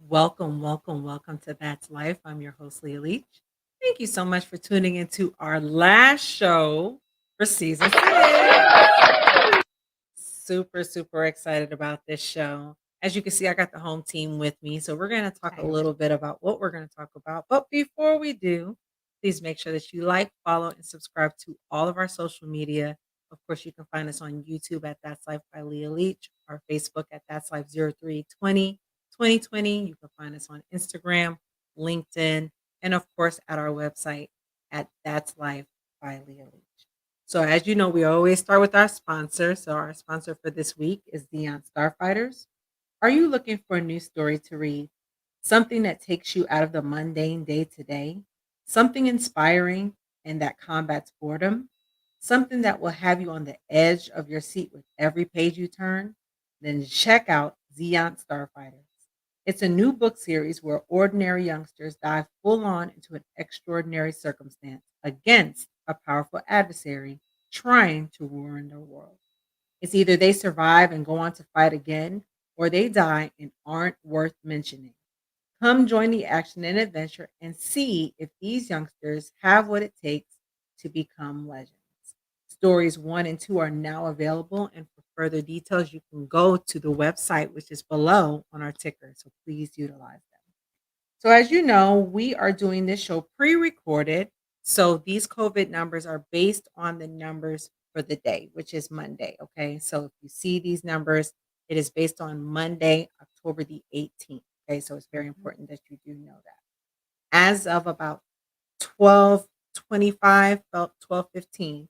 Welcome to That's Life. I'm your host, Leah Leach. Thank you so much for tuning into our last show for season six. Super excited about this show. As you can see, I got the home team with me. So we're going to talk a little bit about what we're going to talk about. But before we do, please make sure that you like, follow, and subscribe to all of our social media. Of course, you can find us on YouTube at That's Life by Leah Leach, our Facebook at That's Life 0320 2020. You can find us on Instagram, LinkedIn, and of course at our website at That's Life by Leah Leach. So as you know, we always start with our sponsor. So our sponsor for this week is Dion Starfighters. Are you looking for a new story to read? Something that takes you out of the mundane day to day? Something inspiring and that combats boredom? Something that will have you on the edge of your seat with every page you turn? Then check out Zeon Starfighters. It's a new book series where ordinary youngsters dive full on into an extraordinary circumstance against a powerful adversary trying to ruin their world. It's either they survive and go on to fight again, or they die and aren't worth mentioning. Come join the action and adventure and see if these youngsters have what it takes to become legends. Stories 1 and 2 are now available, and for further details, you can go to the website, which is below on our ticker. So please utilize them. So, as you know, we are doing this show pre recorded. So, these COVID numbers are based on the numbers for the day, which is Monday. Okay. So, if you see these numbers, it is based on Monday, October the 18th. Okay. So, it's very important that you do know that. As of about 12:25, about 12:15,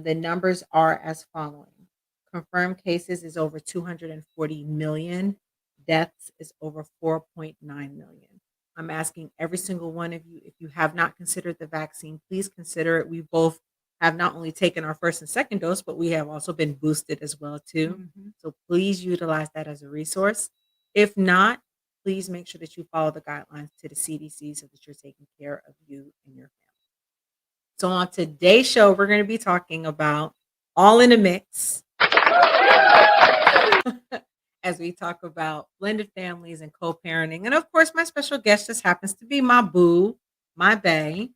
the numbers are as following. Confirmed cases is over 240 million. Deaths is over 4.9 million. I'm asking every single one of you, if you have not considered the vaccine, please consider it. We both have not only taken our first and second dose, but we have also been boosted as well too. So please utilize that as a resource. If not, please make sure that you follow the guidelines to the CDC so that you're taking care of you and your family. So on today's show, we're going to be talking about all in a mix as we talk about blended families and co-parenting. And of course, my special guest just happens to be my boo, my bae.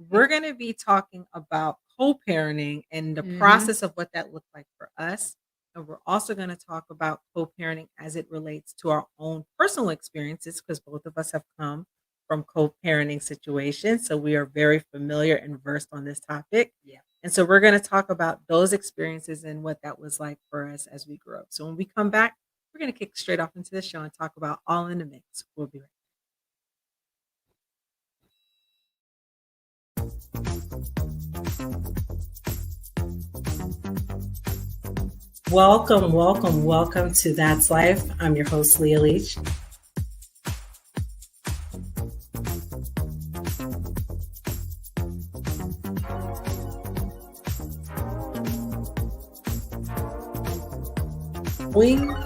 We're going to be talking about co-parenting and the process of what that looked like for us. And we're also going to talk about co-parenting as it relates to our own personal experiences, because both of us have come from co-parenting situations. So we are very familiar and versed on this topic. Yeah. And so we're going to talk about those experiences and what that was like for us as we grew up. So when we come back, we're going to kick straight off into the show and talk about all in the mix. We'll be right back. Welcome to That's Life. I'm your host, Leah Leach.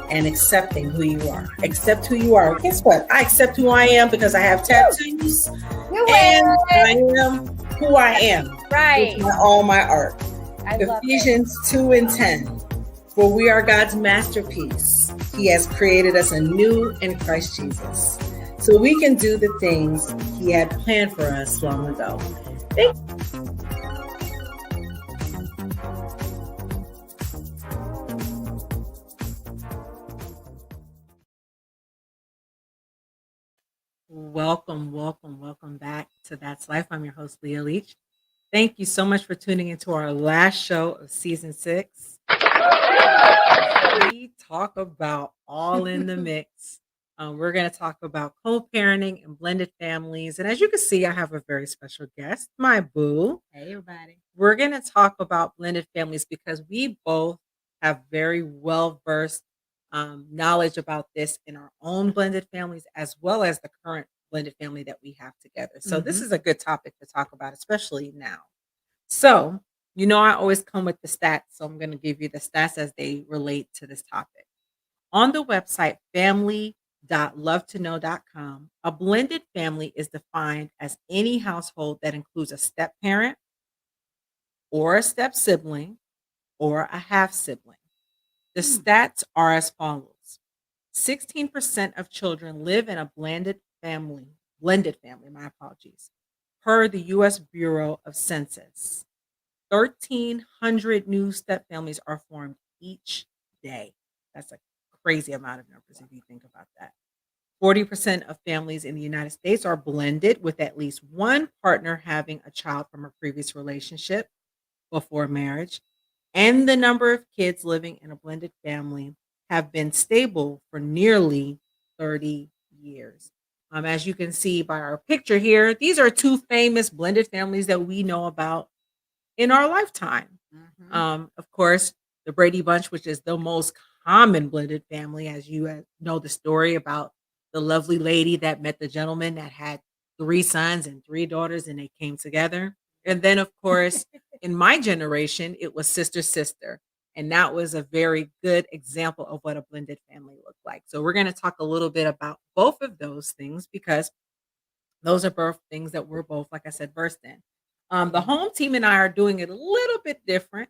And accepting who you are. Accept who you are. Guess what? I accept who I am because I have tattoos and I am who I am. Right. With all my art. Ephesians 2:10. For we are God's masterpiece. He has created us anew in Christ Jesus, so we can do the things He had planned for us long ago. Welcome back to That's Life. I'm your host, Leah Leach. Thank you so much for tuning into our last show of season 6. We talk about all in the mix. We're going to talk about co-parenting and blended families. And as you can see, I have a very special guest, my boo. Hey, everybody. We're going to talk about blended families because we both have very well-versed knowledge about this in our own blended families, as well as the current blended family that we have together. So this is a good topic to talk about, especially now. So, I always come with the stats. So I'm going to give you the stats as they relate to this topic. On the website family.lovetoknow.com, a blended family is defined as any household that includes a step parent or a step sibling or a half sibling. The stats are as follows. 16% of children live in a blended family, my apologies, per the US Bureau of Census. 1,300 new step families are formed each day. That's a crazy amount of numbers if you think about that. 40% of families in the United States are blended, with at least one partner having a child from a previous relationship before marriage. And the number of kids living in a blended family have been stable for nearly 30 years. As you can see by our picture here, these are two famous blended families that we know about in our lifetime. Of course, the Brady Bunch, which is the most common blended family, as you know the story about the lovely lady that met the gentleman that had three sons and three daughters, and they came together. And then, of course, in my generation, it was Sister Sister. And that was a very good example of what a blended family looked like. So, we're going to talk a little bit about both of those things because those are both things that we're both, like I said, versed in. The home team and I are doing it a little bit different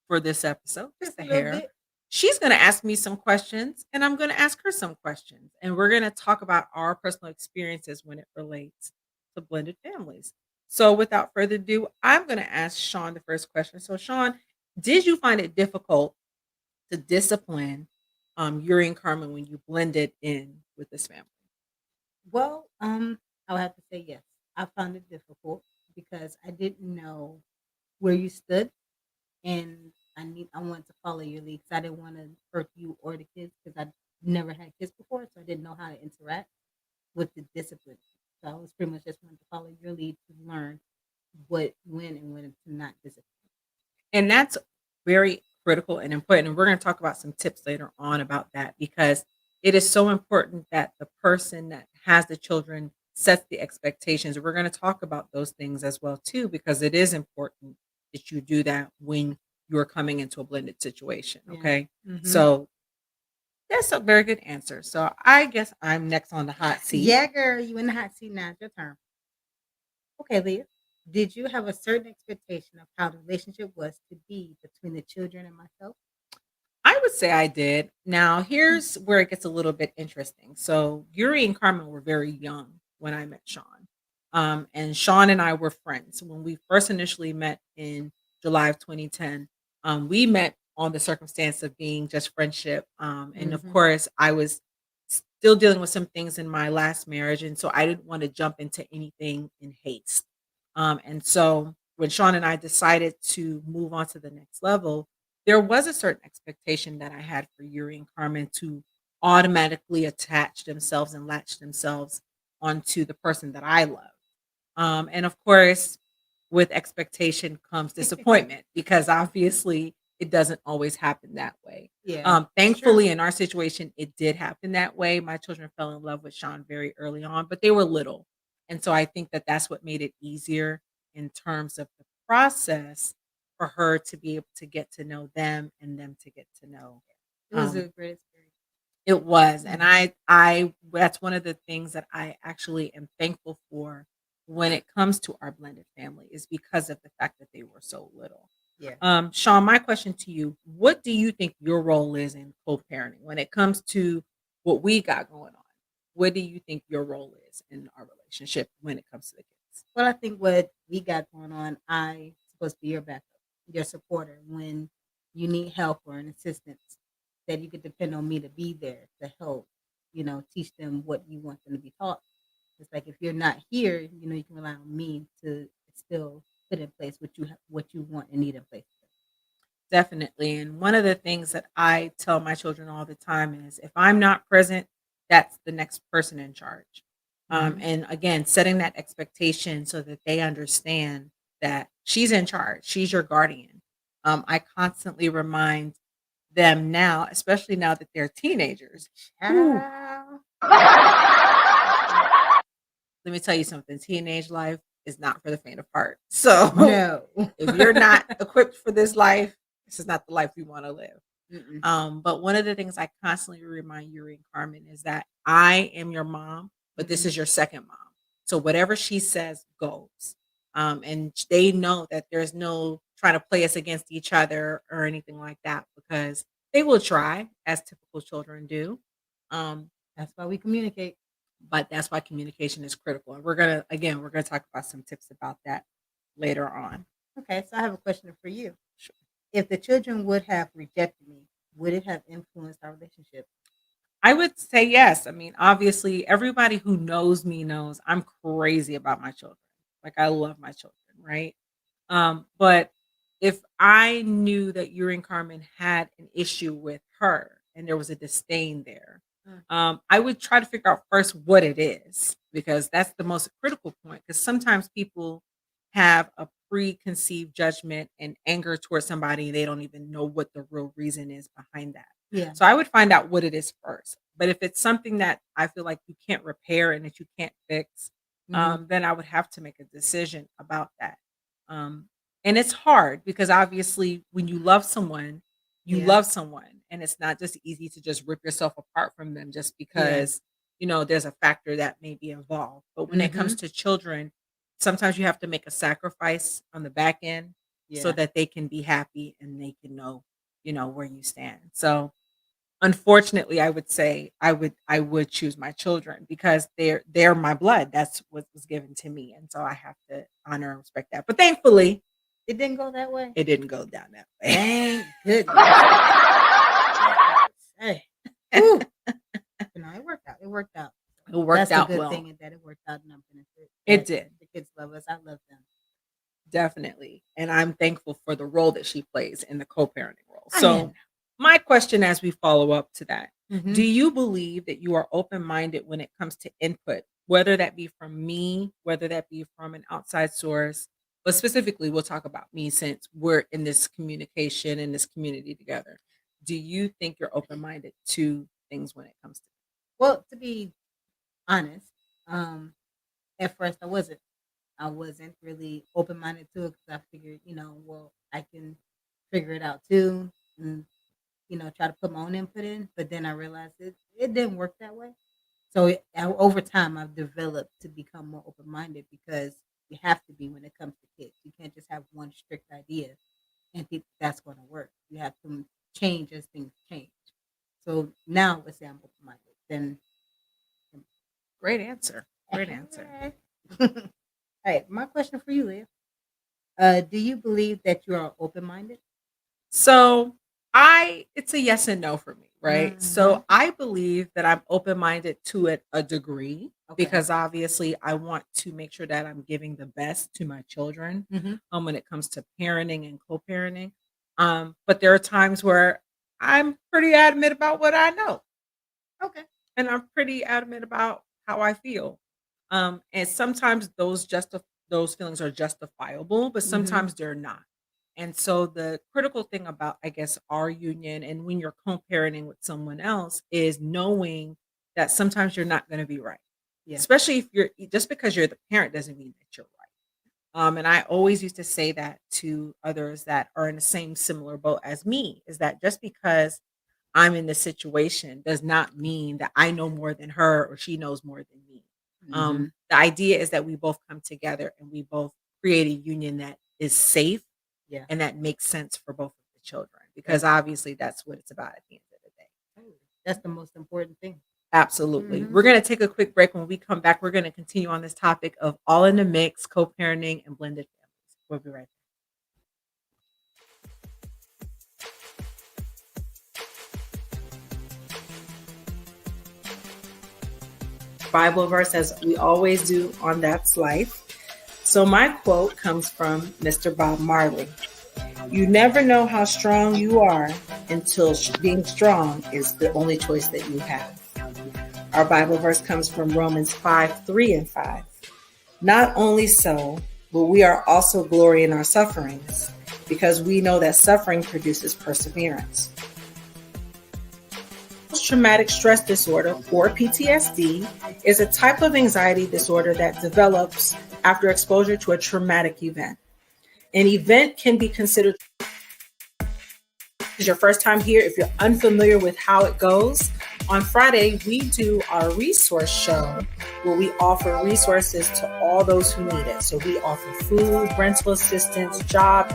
for this episode, just a hair. She's going to ask me some questions, and I'm going to ask her some questions. And we're going to talk about our personal experiences when it relates to blended families. So, without further ado, I'm going to ask Shaun the first question. So, Shaun, did you find it difficult to discipline Yuri and Carmen when you blended in with this family? Well, I would have to say yes. I found it difficult because I didn't know where you stood, and I wanted to follow your lead because I didn't want to hurt you or the kids because I never had kids before, so I didn't know how to interact with the discipline. So I was pretty much just wanting to follow your lead to learn when to not discipline. And that's very critical and important. And we're going to talk about some tips later on about that because it is so important that the person that has the children sets the expectations. We're going to talk about those things as well too because it is important that you do that when you're coming into a blended situation. Yeah. Okay. Mm-hmm. So that's a very good answer. So I guess I'm next on the hot seat. Yeah, girl, you in the hot seat now. It's your turn. Okay, Leah. Did you have a certain expectation of how the relationship was to be between the children and myself? I would say I did. Now, here's where it gets a little bit interesting. So, Yuri and Carmen were very young when I met Shaun. And Shaun and I were friends. When we first initially met in July of 2010, we met on the circumstance of being just friendship. And of course, I was still dealing with some things in my last marriage. And so I didn't want to jump into anything in haste. And so when Shaun and I decided to move on to the next level, there was a certain expectation that I had for Yuri and Carmen to automatically attach themselves and latch themselves onto the person that I love. And of course, with expectation comes disappointment because obviously it doesn't always happen that way. Yeah. Thankfully, in our situation, it did happen that way. My children fell in love with Shaun very early on, but they were little. And so I think that that's what made it easier in terms of the process for her to be able to get to know them and them to get to know. It was um, a great experience. it was, and I that's one of the things that I actually am thankful for when it comes to our blended family is because of the fact that they were so little. Yeah. Shaun, my question to you, what do you think your role is in co-parenting when it comes to what we got going on? What do you think your role is in our relationship when it comes to the kids? Well, I think what we got going on, I supposed to be your backup, your supporter when you need help or an assistance. That you could depend on me to be there to help, teach them what you want them to be taught. It's like if you're not here, you can rely on me to still put in place what you want and need in place. Definitely. And one of the things that I tell my children all the time is if I'm not present, that's the next person in charge. And again, setting that expectation so that they understand that she's in charge, she's your guardian. I constantly remind them now, especially now that they're teenagers. Ooh, let me tell you something, teenage life is not for the faint of heart. So No. if you're not equipped for this life, this is not the life we want to live. But one of the things I constantly remind Yuri and Carmen is that I am your mom, but this is your second mom. So whatever she says goes. And they know that there's no trying to play us against each other or anything like that because they will try, as typical children do. That's why we communicate. But that's why communication is critical. And we're gonna talk about some tips about that later on. Okay, so I have a question for you. Sure. If the children would have rejected me, would it have influenced our relationship? I would say yes. I mean, obviously, everybody who knows me knows I'm crazy about my children. Like I love my children, right? But if I knew that Yuri and Carmen had an issue with her and there was a disdain there, Mm. I would try to figure out first what it is because that's the most critical point. Because sometimes people have a preconceived judgment and anger towards somebody, and they don't even know what the real reason is behind that. Yeah. So I would find out what it is first. But if it's something that I feel like you can't repair and that you can't fix, then I would have to make a decision about that. Um, and it's hard because obviously when you love someone, you Yeah. love someone, and it's not just easy to just rip yourself apart from them just Yeah. because, there's a factor that may be involved. But when it comes to children, sometimes you have to make a sacrifice on the back end so Yeah. that they can be happy and they can know, where you stand. So unfortunately, I would say I would choose my children because they're my blood. That's what was given to me, and so I have to honor and respect that. But thankfully, It didn't go that way. it didn't go down that way. Thank goodness. Hey. Woo. No, it worked out. It worked out. It worked That's out the good well. thing that it worked out in our benefit. It That did. The kids love us. I love them. Definitely. And I'm thankful for the role that she plays in the co-parenting role. I So, am. my question as we follow up to that, do Mhm. you believe that you are open-minded when it comes to input, whether that be from me, whether that be from an outside source, but specifically we'll talk about me since we're in this communication in this community together. Do you think you're open-minded to things when it comes to Well, to be honest, at first I wasn't really open minded to it because I figured, well, I can figure it out too, and try to put my own input in. But then I realized it didn't work that way. So over time, I've developed to become more open minded because you have to be when it comes to kids. You can't just have one strict idea and think that's going to work. You have to change as things change. So now, let's say I'm open minded. Then, Great answer. Great answer. all right, my question for you, Leah. Do you believe that you are open minded? So it's a yes and no for me, right? Mhm. So I believe that I'm open minded to it a degree Okay. because obviously I want to make sure that I'm giving the best to my children when it comes to parenting and co parenting. But there are times where I'm pretty adamant about what I know Okay. and I'm pretty adamant about how I feel. And sometimes those feelings are justifiable, but Mhm. sometimes they're not. And so the critical thing about, I guess, our union and when you're co-parenting with someone else is knowing that sometimes you're not going to be right. Yeah. Especially if you're just because you're the parent doesn't mean that you're right. And I always used to say that to others that are in the same similar boat as me is that just because I'm in this situation does not mean that I know more than her or she knows more than me. Mhm. The idea is that we both come together and we both create a union that is safe Yeah. and that makes sense for both of the children because obviously that's what it's about at the end of the day. That's the most important thing. Absolutely. Mhm. We're going to take a quick break. When we come back, we're going to continue on this topic of all in the mix, co-parenting and blended families. We'll be right back. Bible verse as we always do on That's Life. So my quote comes from Mr. Bob Marley. You never know how strong you are until being strong is the only choice that you have. Our Bible verse comes from Romans 5:3-5. Not only so, but we are also glory in our sufferings, because we know that suffering produces perseverance. Post-traumatic stress disorder, or PTSD, is a type of anxiety disorder that develops after exposure to a traumatic event. An event can be considered is your first time here. If you're unfamiliar with how it goes, on Friday, we do our resource show where we offer resources to all those who need it. So we offer food, rental assistance, job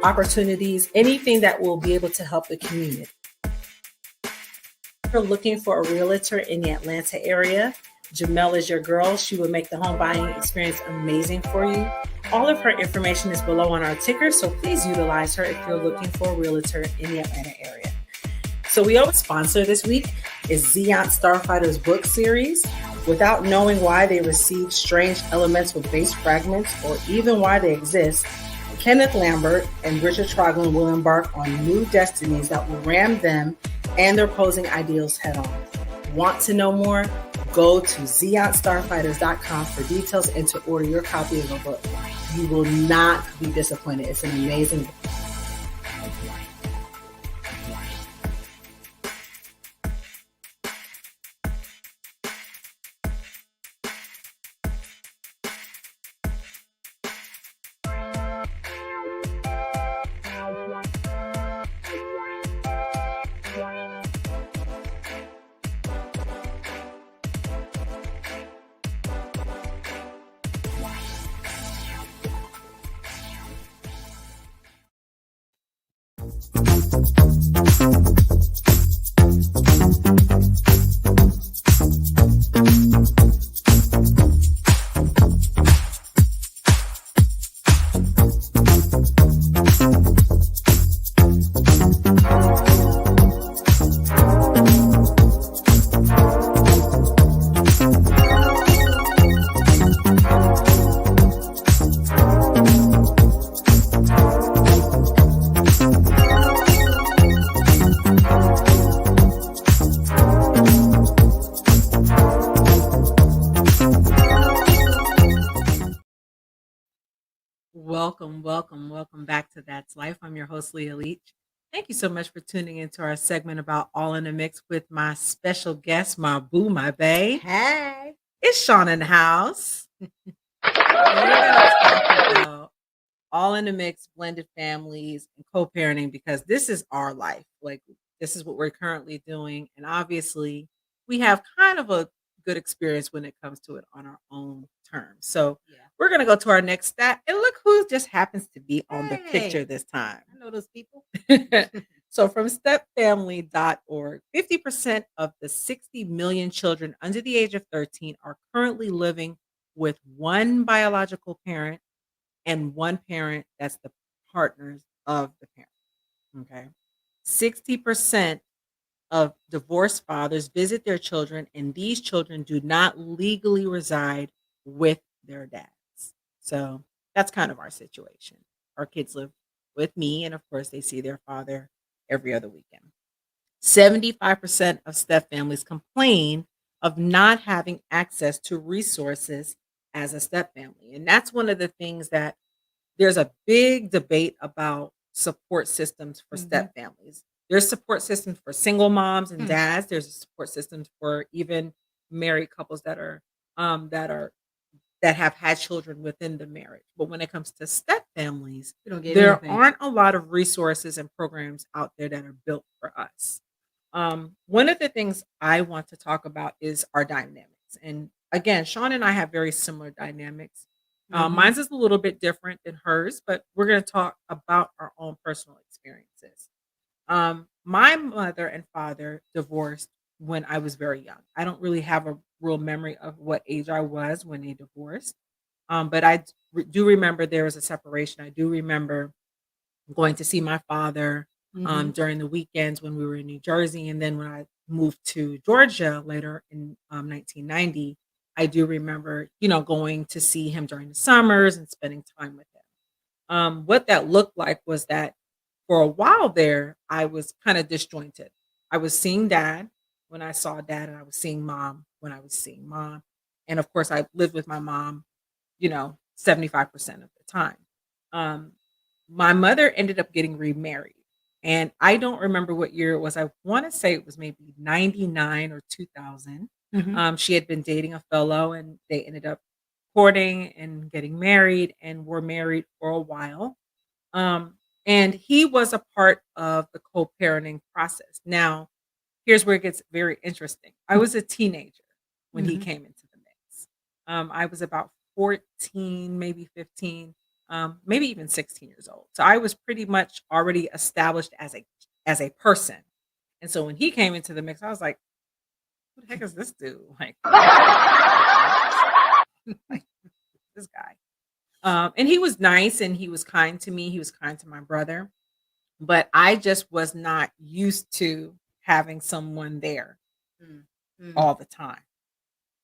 opportunities, anything that will be able to help the community. ever looking for a realtor in the Atlanta area, Jamel is your girl. She will make the home buying experience amazing for you. All of her information is below on our ticker, so please utilize her if you're looking for a realtor in the Atlanta area. So we always sponsor this week is Zeon Starfighter's book series. Without knowing why they receive strange elemental base fragments or even why they exist, Kenneth Lambert and Richard Troglin will embark on new destinies that will ram them and their opposing ideals head on. Want to know more? Go to zeonstarfighters.com for details and to order your copy of the book. You will not be disappointed. It's an amazing book. Welcome back to That's Life. I'm your host, Leah Leach. Thank you so much for tuning into our segment about All in the Mix with my special guest, my boo, my bae. Hey. It's Shaun in the house. We're going to talk about all in the mix, blended families, and co-parenting because this is our life. Like, this is what we're currently doing. And obviously, we have kind of a good experience when it comes to it on our own terms. So we're going to go to our next stat. And look who just happens to be on the picture this time. I know those people. So from stepfamily.org, 50% of the 60 million children under the age of 13 are currently living with one biological parent and one parent that's the partners of the parent. Okay. 60% of divorced fathers visit their children, and these children do not legally reside with their dads. So that's kind of our situation. Our kids live with me, and of course, they see their father every other weekend. 75% of step families complain of not having access to resources as a step family. And that's one of the things that there's a big debate about support systems for step families. There's support systems for single moms and dads. There's a support systems for even married couples that have had children within the marriage. But when it comes to step families, there aren't a lot of resources and programs out there that are built for us. One of the things I want to talk about is our dynamics. And again, Shaun and I have very similar dynamics. Mine's is a little bit different than hers, but we're going to talk about our own personal experiences. My mother and father divorced when I was very young. I don't really have a real memory of what age I was when they divorced. But do remember there was a separation. I do remember going to see my father during the weekends when we were in New Jersey. And then when I moved to Georgia later in 1990, I do remember, going to see him during the summers and spending time with him. What that looked like was that for a while there, I was kind of disjointed. I was seeing dad when I saw dad, and I was seeing mom when I was seeing mom. And of course, I lived with my mom, 75% of the time. My mother ended up getting remarried. And I don't remember what year it was. I want to say it was maybe 99 or 2000. She had been dating a fellow, and they ended up courting and getting married and were married for a while. And he was a part of the co-parenting process. Now, here's where it gets very interesting. I was a teenager when he came into the mix. I was about 14, maybe 15, maybe even 16 years old. So I was pretty much already established as a person. And so when he came into the mix, I was like, "Who the heck is this dude? Like, like this guy." And he was nice and he was kind to me. He was kind to my brother, but I just was not used to having someone there Mm. Mm. all the time.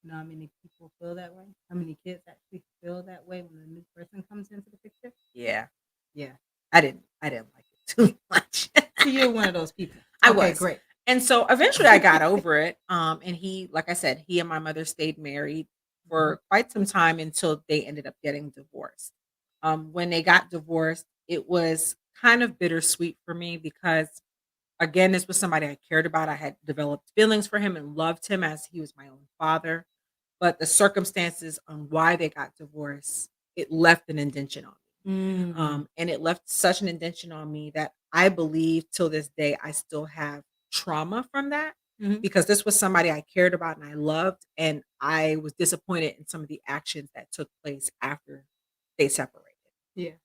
You know how many people feel that way? How many kids actually feel that way when a new person comes into the picture? Yeah, Yeah. I didn't like it too much. So you're one of those people. I Okay, was. great. And so eventually I got over it. And he, like I said, he and my mother stayed married Mhm. for quite some time until they ended up getting divorced. When they got divorced, it was kind of bittersweet for me because, again, this was somebody I cared about. I had developed feelings for him and loved him as he was my own father. But the circumstances on why they got divorced, it left an indention on me. Mm. And it left such an indention on me that I believe till this day I still have trauma from that Mhm. because this was somebody I cared about and I loved, and I was disappointed in some of the actions that took place after they separated. Yeah.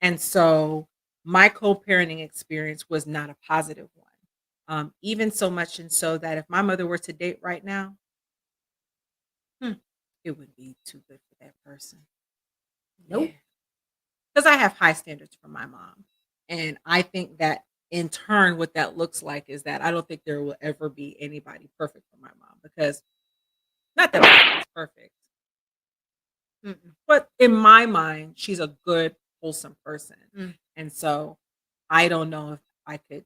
And so my co-parenting experience was not a positive one. Even so much and so that if my mother were to date right now, hmm, it wouldn't be too good for that person. Yeah. Nope. Because I have high standards for my mom. And I think that in turn, what that looks like is that I don't think there will ever be anybody perfect for my mom because not that my mom's perfect, Mm-mm. but in my mind, she's a good, wholesome person. Mm. And so I don't know if I could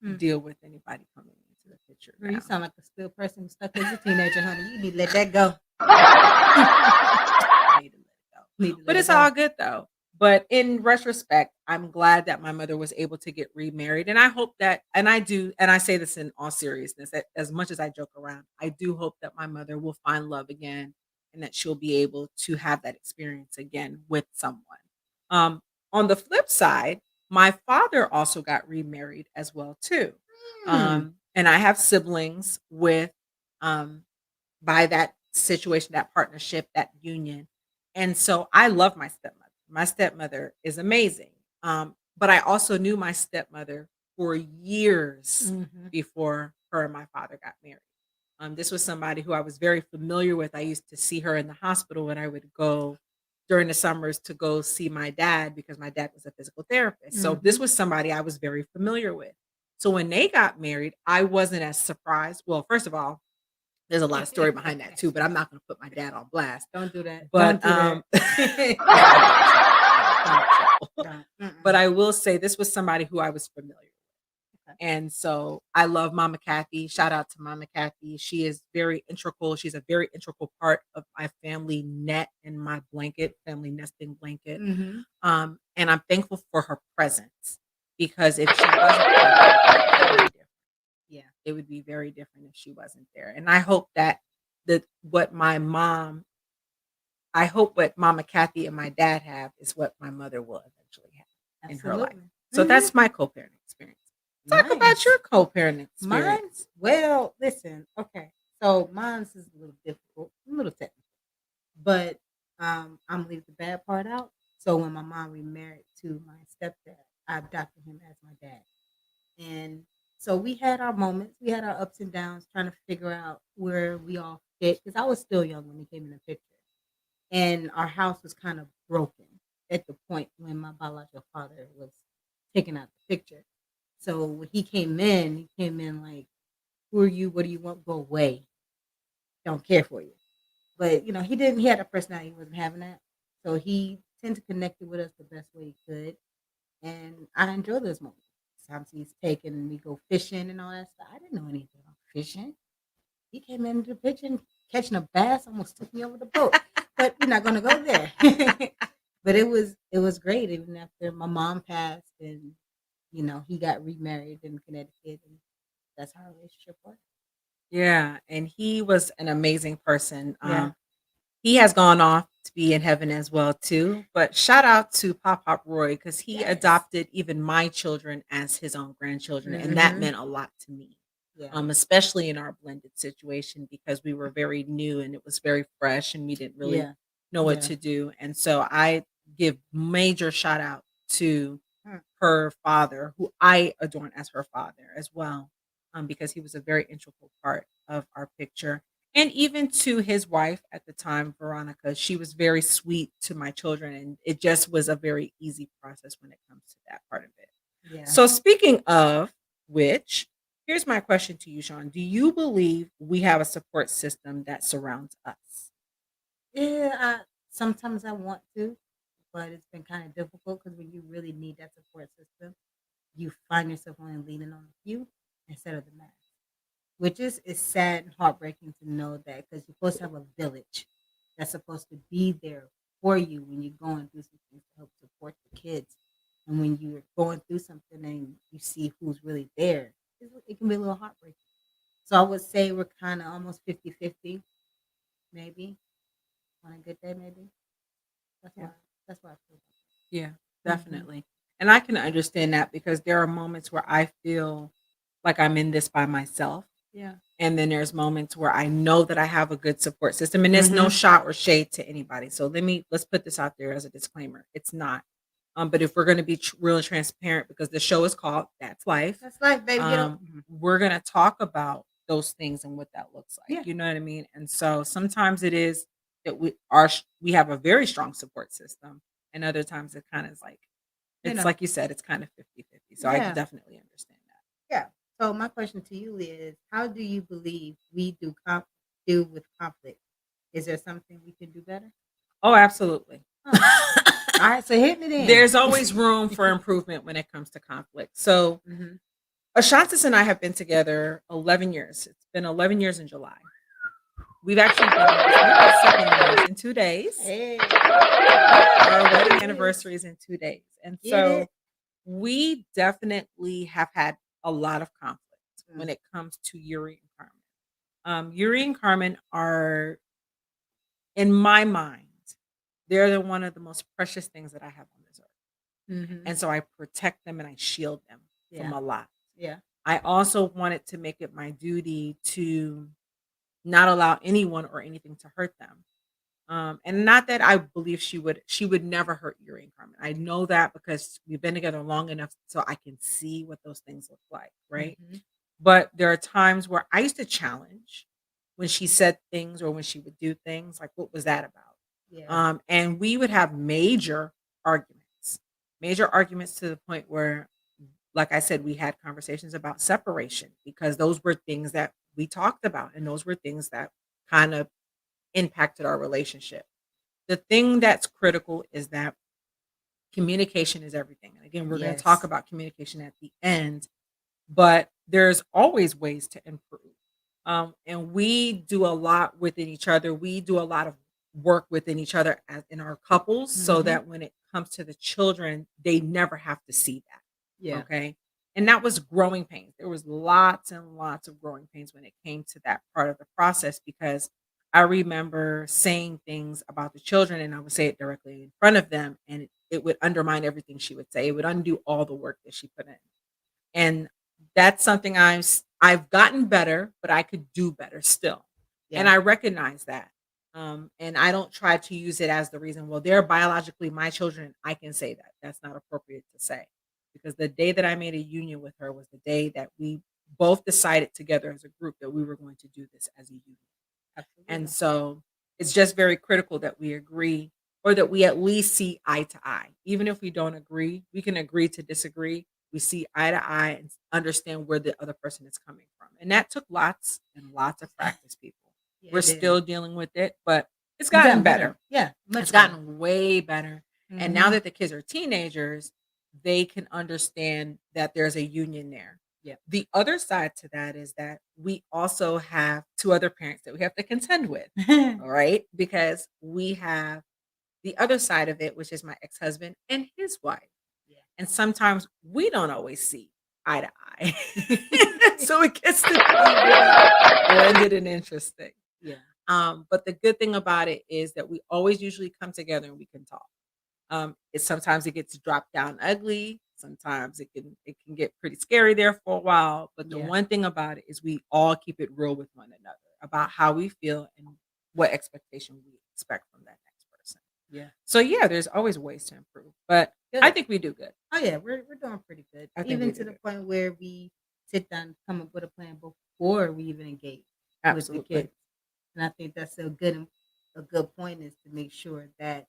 Mm. deal with anybody coming into the picture Girl, you now. sound like a still person who's stuck as a teenager, honey. You need to let that go. I need to let it go. Need to But let it it's go. all good though. But in retrospect, I'm glad that my mother was able to get remarried. And I hope that, and I do, and I say this in all seriousness, that as much as I joke around, I do hope that my mother will find love again and that she'll be able to have that experience again with someone. Um, on the flip side, my father also got remarried as well too. Mm. And I have siblings with um by that situation, that partnership, that union. And so I love my stepmother. My stepmother is amazing. But I also knew my stepmother for years Mhm. before her and my father got married. This was somebody who I was very familiar with. I used to see her in the hospital when I would go during the summers to go see my dad because my dad was a physical therapist. So this Mhm. was somebody I was very familiar with. So when they got married, I wasn't as surprised. Well, first of all, there's a lot of story behind that too, but I'm not gonna put my dad on blast. Don't do that. Don't But, do that. 'cause I'll get in trouble. I'll get in trouble. Don't. But Mm-mm. I will say this was somebody who I was familiar with. Okay. And so I love Mama Kathy. Shout out to Mama Kathy. She is very integral. She's a very integral part of my family net and my blanket, family nesting blanket. Mhm. And I'm thankful for her presence because if she wasn't there, it would be very different. Yeah. It would be very different if she wasn't there. And I hope that the what my mom I hope what Mama Kathy and my dad have is what my mother will eventually have in her life. Absolutely. So Mhm. that's my co-parenting experience. Talk about Nice. your co-parenting Mine's experience. well, listen, okay. So mine's is a little difficult, a little technical. But I'm gonna leave the bad part out. So when my mom remarried to my stepdad, I adopted him as my dad. And so we had our moments, we had our ups and downs trying to figure out where we all fit. Because I was still young when he came in the picture. And our house was kind of broken at the point when my biological father was taken out the picture. So when he came in like, who are you? What do you want? Go away. Don't care for you. But, he had a personality, he wasn't having that. So he tended to connect with us the best way he could, and I enjoy those moments. Sometimes he's taking me go fishing and all that stuff. I didn't know anything about fishing. He came into the picture and catching a bass, almost took me over the boat. But we're not gonna go there. But it was great even after my mom passed and, he got remarried in Connecticut, and that's how our relationship was. Yeah, and he was an amazing person. Yeah. He has gone off to be in heaven as well too. But shout out to Pop Pop Roy because he Yes. adopted even my children as his own grandchildren, and that Mhm. meant a lot to me. Yeah. Especially in our blended situation because we were very new and it was very fresh and we didn't really Yeah. know what Yeah. to do. And so I give major shout out to Mm. her father, who I adorn as her father as well. because he was a very integral part of our picture. And even to his wife at the time, Veronica, she was very sweet to my children, and it just was a very easy process when it comes to that part of it. Yeah. So, speaking of which, here's my question to you, Sean. Do you believe we have a support system that surrounds us? Yeah, sometimes I want to, but it's been kind of difficult because when you really need that support system, you find yourself only leaning on a few instead of the mass, which is sad and heartbreaking to know that because you're supposed to have a village that's supposed to be there for you when you're going through some things to help support the kids. And when you're going through something and you see who's really there, it can be a little heartbreaking. So I would say we're kind of almost 50-50, maybe on a good day, maybe. That's Yeah. why that's why I feel Yeah, about it. Mhm. definitely. And I can understand that because there are moments where I feel like I'm in this by myself. Yeah. And then there's moments where I know that I have a good support system, and there's no Mhm. shot or shade to anybody. So let's put this out there as a disclaimer. It's not. But if we're going to be real and transparent, because the show is called "That's Life," That's life, baby. Get up. Mhm. we're going to talk about those things and what that looks like. Yeah. You know what I mean? And so sometimes it is that we have a very strong support system, and other times it kind of is like You it's know. like you said, it's kind of 50-50. So I Yeah. definitely understand that. Yeah. So my question to you is, how do you believe we do with conflict? Is there something we can do better? Oh, absolutely. Oh, all right. So hit me then. There's always room for improvement when it comes to conflict. So, Mhm. Ashantis and I have been together 11 years. It's been 11 years in July. We've actually been on this marriage 7 years in 2 days. Hey, Our wedding it is. anniversary is in 2 days. And Get it. so we definitely have had a lot of conflict Mm. when it comes to Yuri and Carmen. Yuri and Carmen are, in my mind, they're one of the most precious things that I have on this earth. Mhm. And so I protect them and I shield them from Yeah. a lot. Yeah. I also wanted to make it my duty to not allow anyone or anything to hurt them. And not that I believe she would never hurt Yuri and Carmen. I know that because we've been together long enough so I can see what those things look like, right? Mhm. But there are times where I used to challenge when she said things or when she would do things, like, what was that about? Yeah. And we would have major arguments to the point where, like I said, we had conversations about separation because those were things that we talked about and those were things that kind of impacted our relationship. The thing that's critical is that communication is everything. And again, we're going to talk Yes. about communication at the end, but there's always ways to improve. And we do a lot within each other. We do a lot of work within each other as in our couples so Mhm. that when it comes to the children, they never have to see that. Yeah. Okay. And that was growing pains. There was lots and lots of growing pains when it came to that part of the process because I remember saying things about the children and I would say it directly in front of them and it would undermine everything she would say. It would undo all the work that she put in. And that's something I've gotten better, but I could do better still. And Yeah. I recognize that. And I don't try to use it as the reason, well, they're biologically my children. I can say that. That's not appropriate to say. Because the day that I made a union with her was the day that we both decided together as a group that we were going to do this as a union. And Absolutely. so it's just very critical that we agree or that we at least see eye to eye. Even if we don't agree, we can agree to disagree. We see eye to eye and understand where the other person is coming from. And that took lots and lots of practice, people. Yeah, We're it did. still dealing with it, but it's You've gotten gotten better. better. Yeah, It's much better. gotten way better. And now Mhm. that the kids are teenagers, they can understand that there's a union there. Yeah. The other side to that is that we also have two other parents that we have to contend with. All right. Because we have the other side of it, which is my ex husband and his wife. Yeah. And sometimes we don't always see eye to eye. So it gets to be really blended and interesting. Yeah. But the good thing about it is that we always usually come together and we can talk. Sometimes it gets dropped down ugly. Sometimes it can get pretty scary there for a while. But the Yeah. one thing about it is we all keep it real with one another about how we feel and what expectation we expect from that next person. Yeah. So yeah, there's always ways to improve, but I Good. think we do good. Oh yeah, we're doing pretty good. I think Even we to do the good. point where we sit down, come up with a plan before we even engage with the Absolutely. kids. And I think that's a good point is to make sure that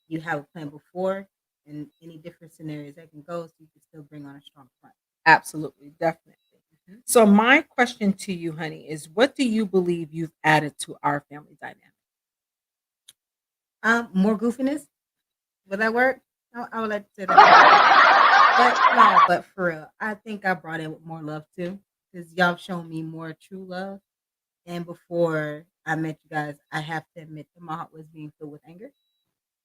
you have a plan before and any different scenarios that can go so you can still bring on a strong front. Absolutely, definitely. Mhm. So my question to you, honey, is what do you believe you've added to our family dynamic? More goofiness. Would that work? I would like to say that. But no, but for real, I think I brought in with more love too, because y'all have shown me more true love. And before I met you guys, I have to admit that my heart was being filled with anger,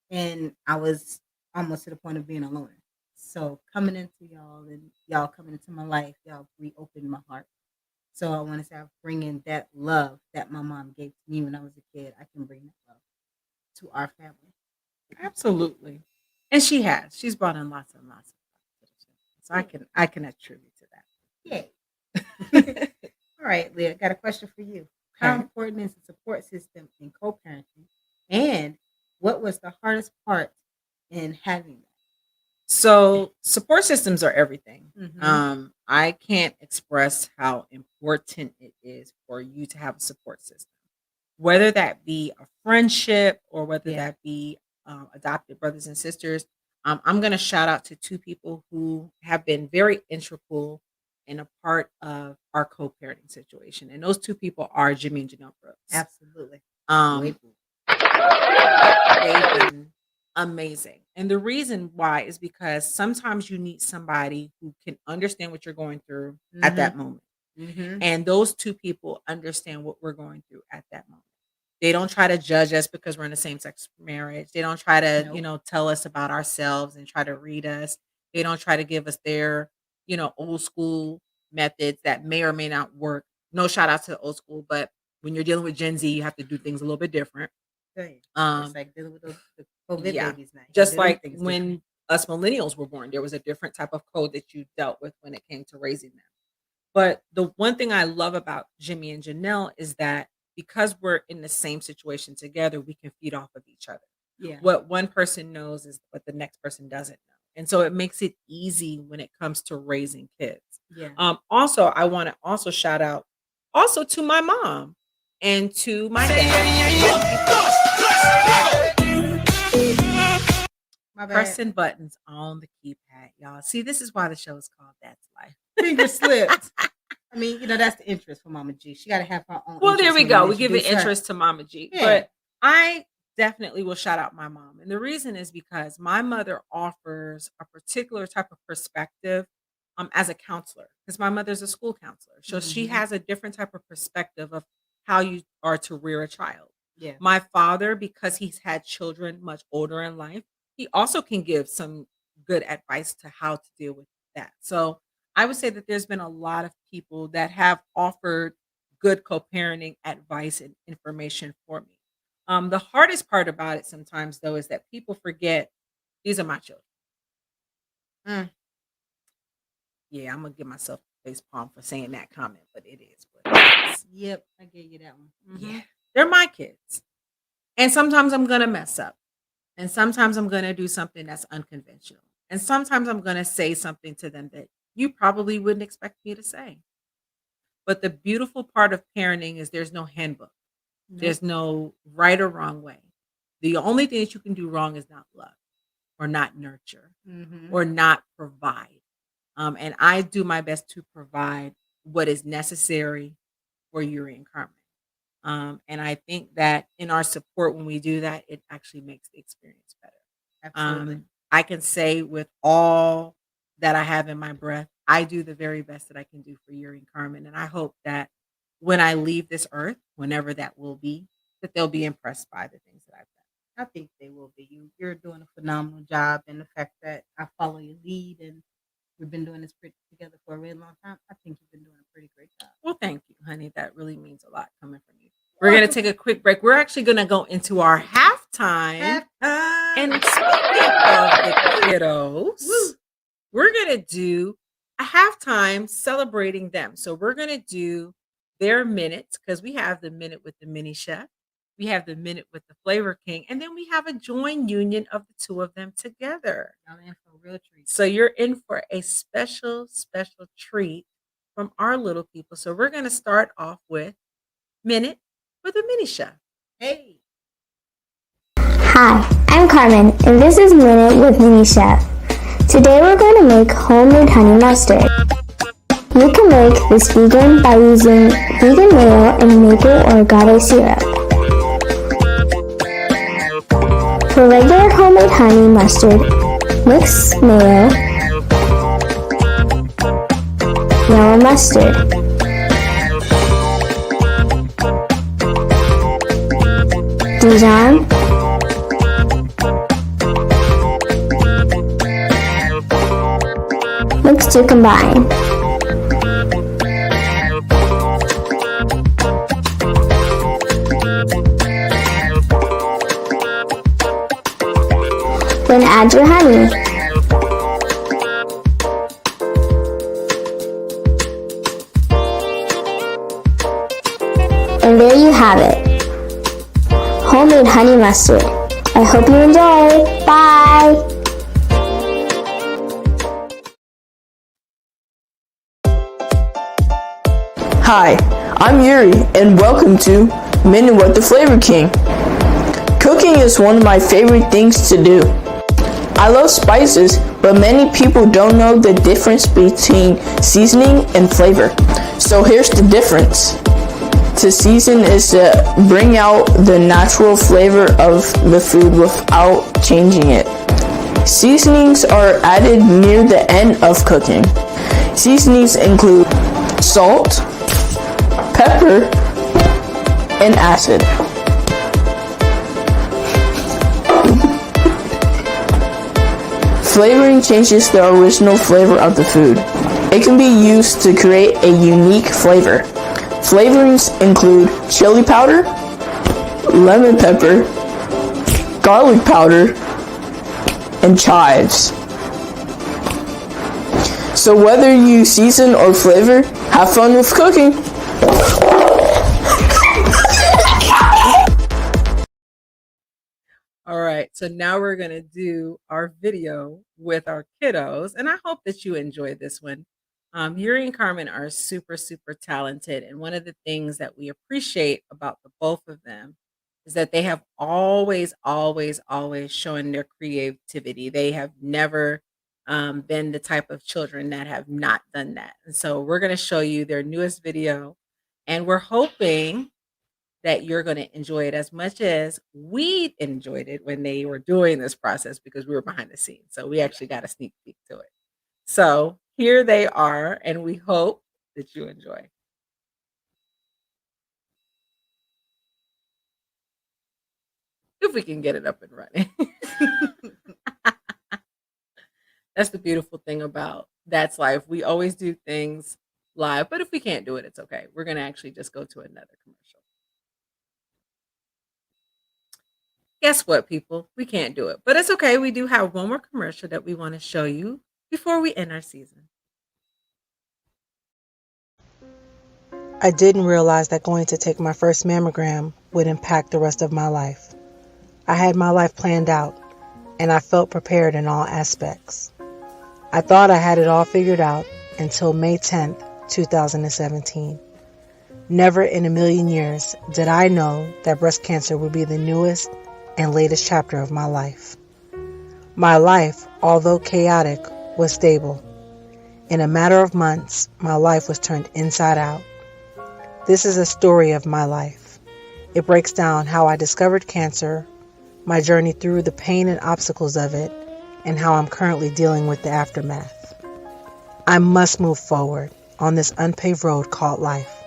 and I was almost to the point of being a loner. So coming into y'all and y'all coming into my life, y'all reopened my heart. So I want to say I'm bringing that love that my mom gave to me when I was a kid. I can bring that love to our family. Absolutely. And she has. She's brought in lots and lots of positive. So Yeah. I can attribute to Yay. that. All right, Leah, got a question for you. How Okay. important is the support system in co-parenting? And what was the hardest part in having So support systems are everything. that? Mm-hmm. I can't express how important it is for you to have a support system, whether that be a friendship or whether Yeah. that be adopted brothers and sisters. I'm going to shout out to two people who have been very integral and a part of our co-parenting situation, and those two people are Jimmy and Janelle Brooks. Absolutely. Way Um, cool. they've been amazing. And the reason why is because sometimes you need somebody who can understand what you're going through at Mm-hmm. that moment. Mm-hmm. And those two people understand what we're going through at that moment. They don't try to judge us because we're in a same-sex marriage. They don't try to, Nope. tell us about ourselves and try to read us. They don't try to give us their, old school methods that may or may not work. No shout out to the old school, but when you're dealing with Gen Z, you have to do things a little bit different. Right. It's Um, like dealing with the COVID yeah. babies now. You gotta Just do them like things different. when us millennials were born, there was a different type of code that you dealt with when it came to raising them. But the one thing I love about Jimmy and Janelle is that because we're in the same situation together, we can feed off of each other. Yeah. What one person knows is what the next person doesn't know. And so it makes it easy when it comes to raising kids. Yeah. Also, I want to also shout out also to my mom and to my dad. My bad. Pressing buttons on the keypad, y'all. See, this is why the show is called That's Life. Finger slipped. I mean, that's the interest for Mama G. She got to have her own. Well, there interest we when go. you We give the introduce her. interest to Mama G. Yeah. But I definitely will shout out my mom. And the reason is because my mother offers a particular type of perspective as a counselor, because my mother's a school counselor. So she Mhm. has a different type of perspective of how you are to rear a child. Yeah. My father, because he's had children much older in life, he also can give some good advice to how to deal with that. So I would say that there's been a lot of people that have offered good co-parenting advice and information for me. The hardest part about it sometimes though is that people forget these are my children. Mm. Yeah, I'm gonna give myself a face palm for saying that comment, but it is what it is. Yep. I gave you that one. Yeah, Mhm. they're my kids. And sometimes I'm gonna mess up. And sometimes I'm gonna do something that's unconventional. And sometimes I'm gonna say something to them that you probably wouldn't expect me to say. But the beautiful part of parenting is there's no handbook. Nope. There's no right or wrong way. The only thing that you can do wrong is not love or not nurture Mhm. or not provide. And I do my best to provide what is necessary for Yuri and Carmen. And I think that in our support, when we do that, it actually makes the experience better. Absolutely. I can say with all that I have in my breath, I do the very best that I can do for Yuri and Carmen. And I hope that when I leave this earth, whenever that will be, that they'll be impressed by the things that I've done. I think they will be. You're doing a phenomenal job, and the fact that I follow your lead, and we've been doing this together for a really long time. I think you've been doing a pretty great job. Well, thank you, honey. That really means a lot coming from you. We're going to take a quick break. We're actually going to go into our halftime. And Halftime. speaking of the kiddos, Woo. we're going to do a halftime celebrating them. So we're going to do their minutes because we have the minute with the mini chef, we have the minute with the flavor king, and then we have a joint union of the two of them together. Y'all in for a real treat. So you're in for a special, special treat from our little people. So we're going to start off with Minute with a mini chef. Hey. Hi, I'm Carmen, and this is Minute with Mini Chef. Today we're going to make homemade honey mustard. You can make this vegan by using vegan mayo and maple or agave syrup. For regular homemade honey mustard, mix mayo, yellow mustard, Dijon, mix to combine. Then add your honey. And there you have it. Homemade honey mustard. I hope you enjoy. Bye! Hi, I'm Yuri, and welcome to Minute with the Flavor King. Cooking is one of my favorite things to do. I love spices, but many people don't know the difference between seasoning and flavor. So here's the difference. To season is to bring out the natural flavor of the food without changing it. Seasonings are added near the end of cooking. Seasonings include salt, pepper, and acid. Flavoring changes the original flavor of the food. It can be used to create a unique flavor. Flavorings include chili powder, lemon pepper, garlic powder, and chives. So whether you season or flavor, have fun with cooking. All right, so now we're going to do our video with our kiddos, and I hope that you enjoy this one. Yuri and Carmen are super, super talented, and one of the things that we appreciate about the both of them is that they have always, always, always shown their creativity. They have never been the type of children that have not done that. And so we're going to show you their newest video, and we're hoping that you're going to enjoy it as much as we enjoyed it when they were doing this process because we were behind the scenes. So we actually got a sneak peek to it. So here they are, and we hope that you enjoy. If we can get it up and running. That's the beautiful thing about That's Life. We always do things live, but if we can't do it, it's okay. We're going to actually just go to another commercial. Guess what, people? We can't do it, but it's okay. We do have one more commercial that we want to show you before we end our season. I didn't realize that going to take my first mammogram would impact the rest of my life. I had my life planned out, and I felt prepared in all aspects. I thought I had it all figured out until May 10th, 2017. Never in a million years did I know that breast cancer would be the newest and latest chapter of my life. My life, although chaotic, was stable. In a matter of months, my life was turned inside out. This is a story of my life. It breaks down how I discovered cancer, my journey through the pain and obstacles of it, and how I'm currently dealing with the aftermath. I must move forward on this unpaved road called life.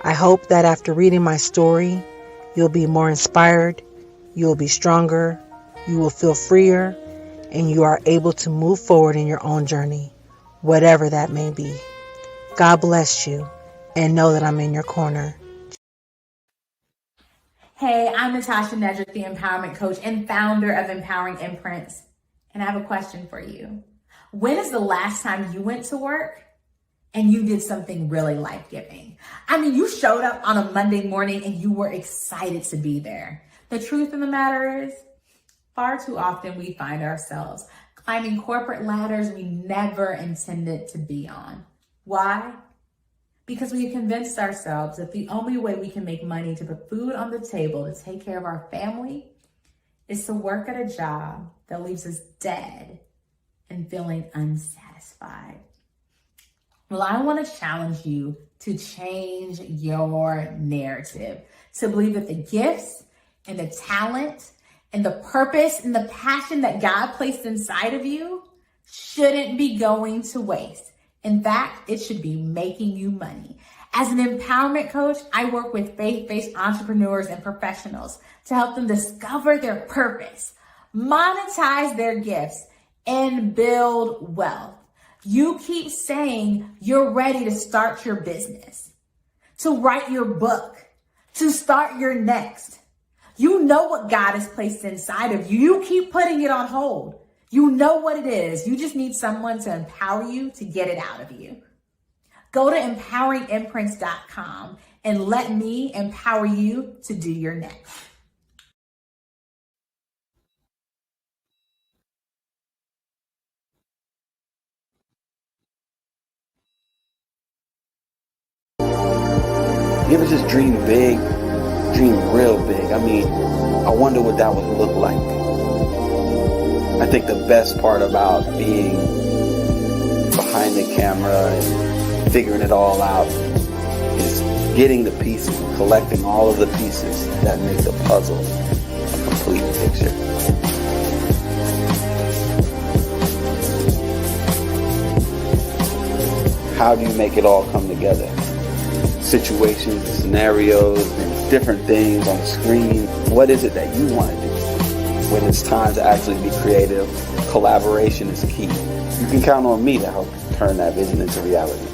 I hope that after reading my story, you'll be more inspired, you will be stronger, you will feel freer, and you are able to move forward in your own journey, whatever that may be. God bless you, and know that I'm in your corner. Hey, I'm Natasha Nedrick, the empowerment coach and founder of Empowering Imprints. And I have a question for you. When is the last time you went to work and you did something really life-giving? I mean, you showed up on a Monday morning and you were excited to be there. The truth of the matter is, far too often we find ourselves climbing corporate ladders we never intended to be on. Why? because we have convinced ourselves that the only way we can make money to put food on the table to take care of our family is to work at a job that leaves us dead and feeling unsatisfied. Well, I want to challenge you to change your narrative, to believe that the gifts and the talent and the purpose and the passion that God placed inside of you shouldn't be going to waste. In fact, it should be making you money. As an empowerment coach, I work with faith-based entrepreneurs and professionals to help them discover their purpose, monetize their gifts, and build wealth. You keep saying you're ready to start your business, to write your book, to start your next. You know what God has placed inside of you. You keep putting it on hold. You know what it is. You just need someone to empower you to get it out of you. Go to empoweringimprints.com and let me empower you to do your next. You ever just dream big, dream real big? I mean, I wonder what that would look like. I think the best part about being behind the camera and figuring it all out is getting the pieces, collecting all of the pieces that make the puzzle a complete picture. How do you make it all come together? Situations, scenarios, and different things on the screen. What is it that you want to do? When it's time to actually be creative, collaboration is key. You can count on me to help turn that vision into reality.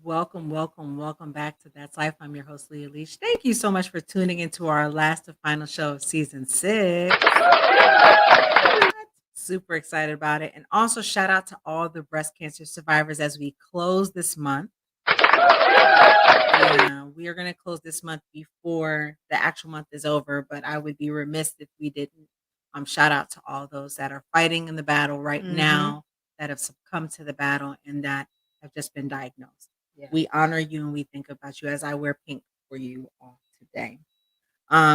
Welcome back to That's Life. I'm your host, Leah Leach. Thank you so much for tuning into our last and final show of season 6. Super excited about it. And also shout out to all the breast cancer survivors as we close this month. Yeah, we are going to close this month before the actual month is over, but I would be remiss if we didn't shout out to all those that are fighting in the battle right now, that have succumbed to the battle, and that have just been diagnosed. Yeah. We honor you and we think about you as I wear pink for you all today.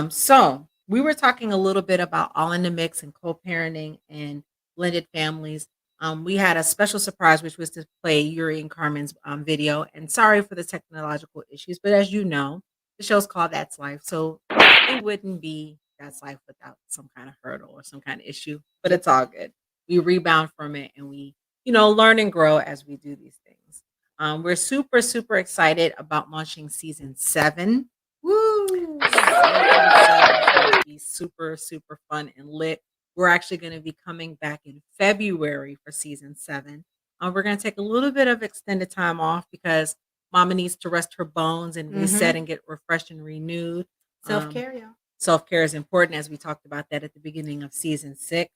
So we were talking a little bit about all in the mix and co-parenting and blended families. We had a special surprise, which was to play Yuri and Carmen's video. And sorry for the technological issues, but as you know, the show's called That's Life. So it wouldn't be That's Life without some kind of hurdle or some kind of issue, but it's all good. We rebound from it and we, learn and grow as we do these things. We're super, super excited about launching season 7. Woo! Season 7 is going to be super, super fun and lit. We're actually going to be coming back in February for season 7. We're going to take a little bit of extended time off because Mama needs to rest her bones and reset and get refreshed and renewed. Self-care, y'all. Self-care is important, as we talked about that at the beginning of season 6.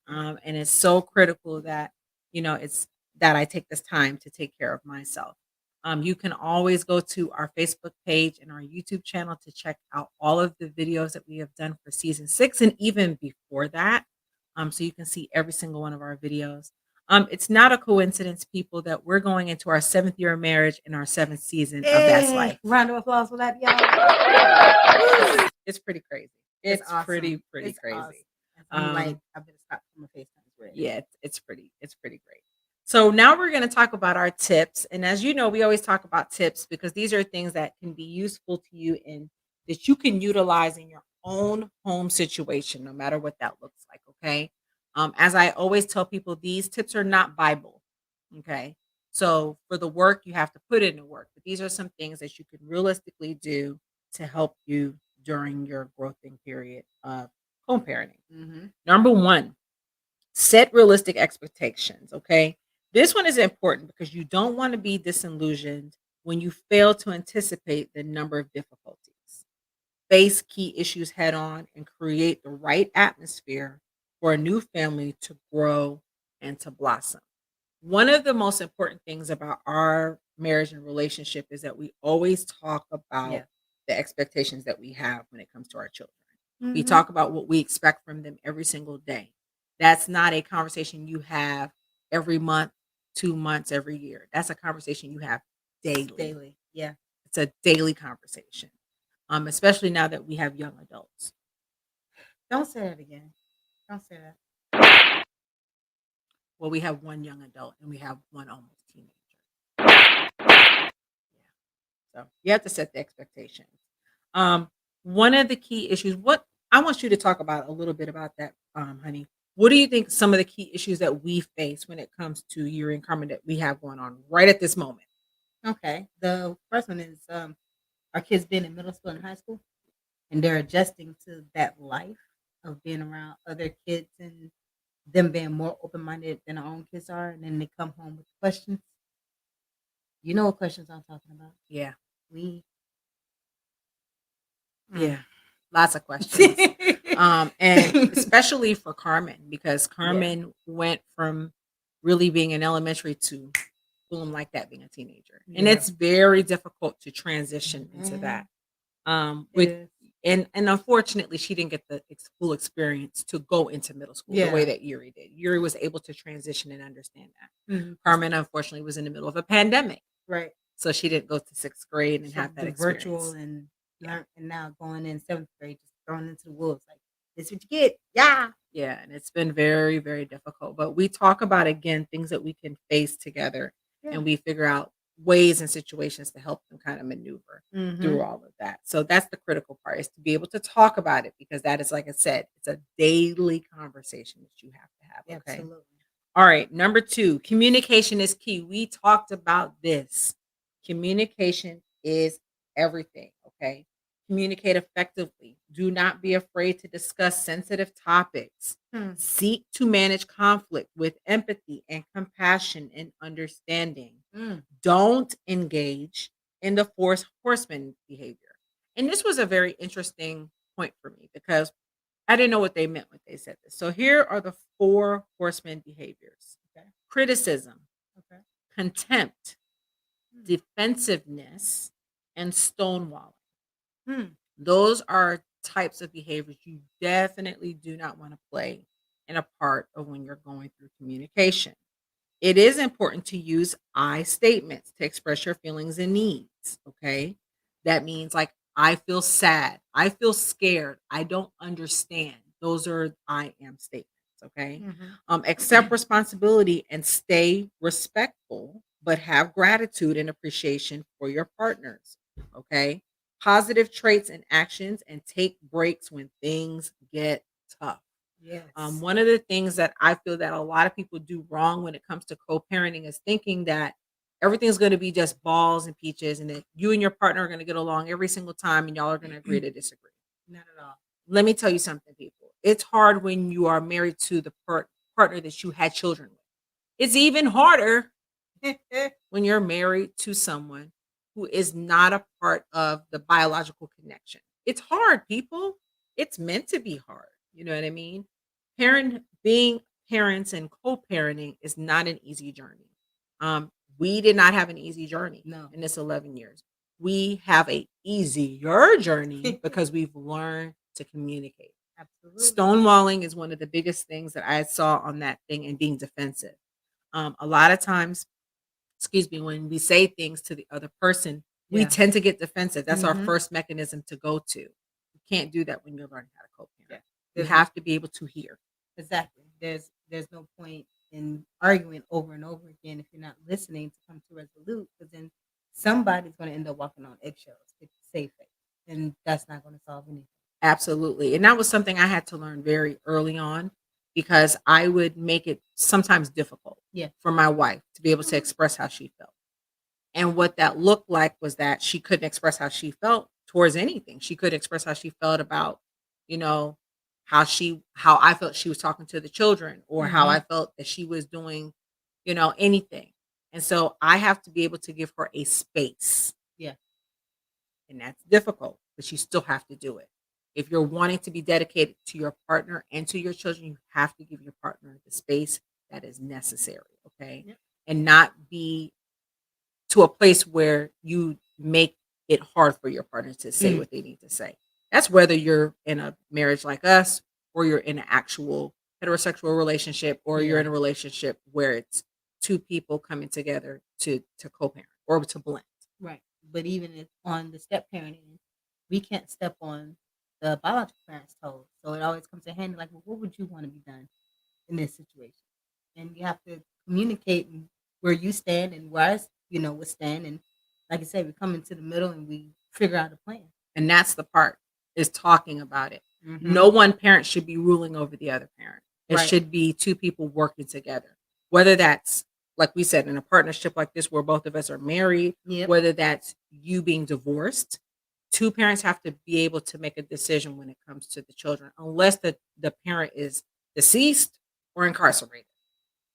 And it's so critical that, it's that I take this time to take care of myself. You can always go to our Facebook page and our YouTube channel to check out all of the videos that we have done for season 6 and even before that. So you can see every single one of our videos. It's not a coincidence, people, that we're going into our 7th year of marriage and our 7th season of That's Life. Round of applause for that, y'all. It's pretty crazy. It's awesome. pretty It's crazy. awesome. I'm like, I better stop from my FaceTime. Yeah, it's pretty great. So now we're going to talk about our tips. And as you know, we always talk about tips because these are things that can be useful to you and that you can utilize in your own home situation, no matter what that looks like. Okay. As I always tell people, these tips are not Bible. Okay. So for the work, you have to put in the work. But these are some things that you can realistically do to help you during your growing period of home parenting. Number 1, set realistic expectations. Okay. This one is important because you don't want to be disillusioned when you fail to anticipate the number of difficulties. Face key issues head on and create the right atmosphere for a new family to grow and to blossom. One of the most important things about our marriage and relationship is that we always talk about the expectations that we have when it comes to our children. We Mhm. talk about what we expect from them every single day. That's not a conversation you have every month, 2 months, every year. That's a conversation you have daily. Daily. Yeah. It's a daily conversation, especially now that we have young adults. Don't say that again. Don't say that. Well, we have one young adult and we have one almost teenager. Yeah. So you have to set the expectations. Um, one of the key issues, what I want you to talk about a little bit about that, honey. What do you think some of the key issues that we face when it comes to year income that we have going on right at this moment? Okay. The first one is our kids being in middle school and high school, and they're adjusting to that life of being around other kids and them being more open minded than our own kids are, and then they come home with questions. You know what questions I'm talking about? Yeah. We Yeah. Lots of questions. And especially for Carmen, because Carmen went from really being in elementary to boom, like that, being a teenager. And Yeah. it's very difficult to transition into that. With is. and unfortunately, she didn't get the full experience to go into middle school the way Yeah. that Yuri did. Yuri was able to transition and understand that. Mhm. Carmen, unfortunately, was in the middle of a pandemic, Right. so she didn't go to 6th grade and So have that the experience. virtual and Yeah. learn, and now going in 7th grade, just thrown into the wolves. Like, this what you get. Yeah. Yeah, and it's been very, very difficult. But we talk about again things that we can face together, Yeah. and we figure out ways and situations to help them kind of maneuver Mhm. through all of that. So that's the critical part, is to be able to talk about it, because that is, like I said, it's a daily conversation that you have to have. Okay. Absolutely. All right. Number 2, communication is key. We talked about this. Communication is everything. Okay. Communicate effectively. Do not be afraid to discuss sensitive topics. Hmm. Seek to manage conflict with empathy and compassion and understanding. Mm. Don't engage in the horseman behavior. And this was a very interesting point for me, because I didn't know what they meant when they said this. So here are the 4 horseman behaviors. Okay. Criticism, Okay. contempt, Hmm. defensiveness, and stonewalling. Hmm. Those are types of behaviors you definitely do not want to play in a part of when you're going through communication. It is important to use I statements to express your feelings and needs. Okay. That means, like, I feel sad. I feel scared. I don't understand. Those are I am statements. Okay. Mhm. Accept responsibility and stay respectful, but have gratitude and appreciation for your partners. Okay. Positive traits and actions, and take breaks when things get tough. Yes. One of the things that I feel that a lot of people do wrong when it comes to co-parenting is thinking that everything's going to be just balls and peaches, and that you and your partner are going to get along every single time, and y'all are going to agree to disagree. Not at all. Let me tell you something, people. It's hard when you are married to the partner that you had children with. It's even harder when you're married to someone who is not a part of the biological connection. It's hard, people. It's meant to be hard. You know what I mean? Being parents and co-parenting is not an easy journey. We did not have an easy journey No. in this 11 years. We have a easier journey because we've learned to communicate. Absolutely. Stonewalling is one of the biggest things that I saw on that thing, and being defensive. A lot of times, when we say things to the other person, we Yeah. tend to get defensive. That's our Mhm. first mechanism to go to. You can't do that when you're learning how to co-parent. Yeah. You There's- have to be able to hear. Exactly. There's no point in arguing over and over again if you're not listening to come to resolute, because then somebody's going to end up walking on eggshells to save it, and that's not going to solve anything. Absolutely. And that was something I had to learn very early on, because I would make it sometimes difficult Yeah. for my wife to be able to express how she felt. And what that looked like was that she couldn't express how she felt towards anything. She could express how she felt about, you know, how I felt she was talking to the children, or how I felt that she was doing, anything. And so I have to be able to give her a space. Yeah. And that's difficult, but you still have to do it. If you're wanting to be dedicated to your partner and to your children, you have to give your partner the space that is necessary. Okay. Yep. And not be to a place where you make it hard for your partner to say what they need to say. That's whether you're in a marriage like us or you're in an actual heterosexual relationship or you're in a relationship where it's two people coming together to co-parent or to blend. Right. But even if on the step parenting, we can't step on the biological parents' toes. So it always comes in handy like, well, what would you want to be done in this situation? And you have to communicate where you stand and where would stand. And like I said, we come into the middle and we figure out a plan. And that's the part, is talking about it. Mm-hmm. No one parent should be ruling over the other parent. It Right. should be two people working together. Whether that's, like we said, in a partnership like this where both of us are married, Yep. whether that's you being divorced, two parents have to be able to make a decision when it comes to the children, unless the parent is deceased or incarcerated.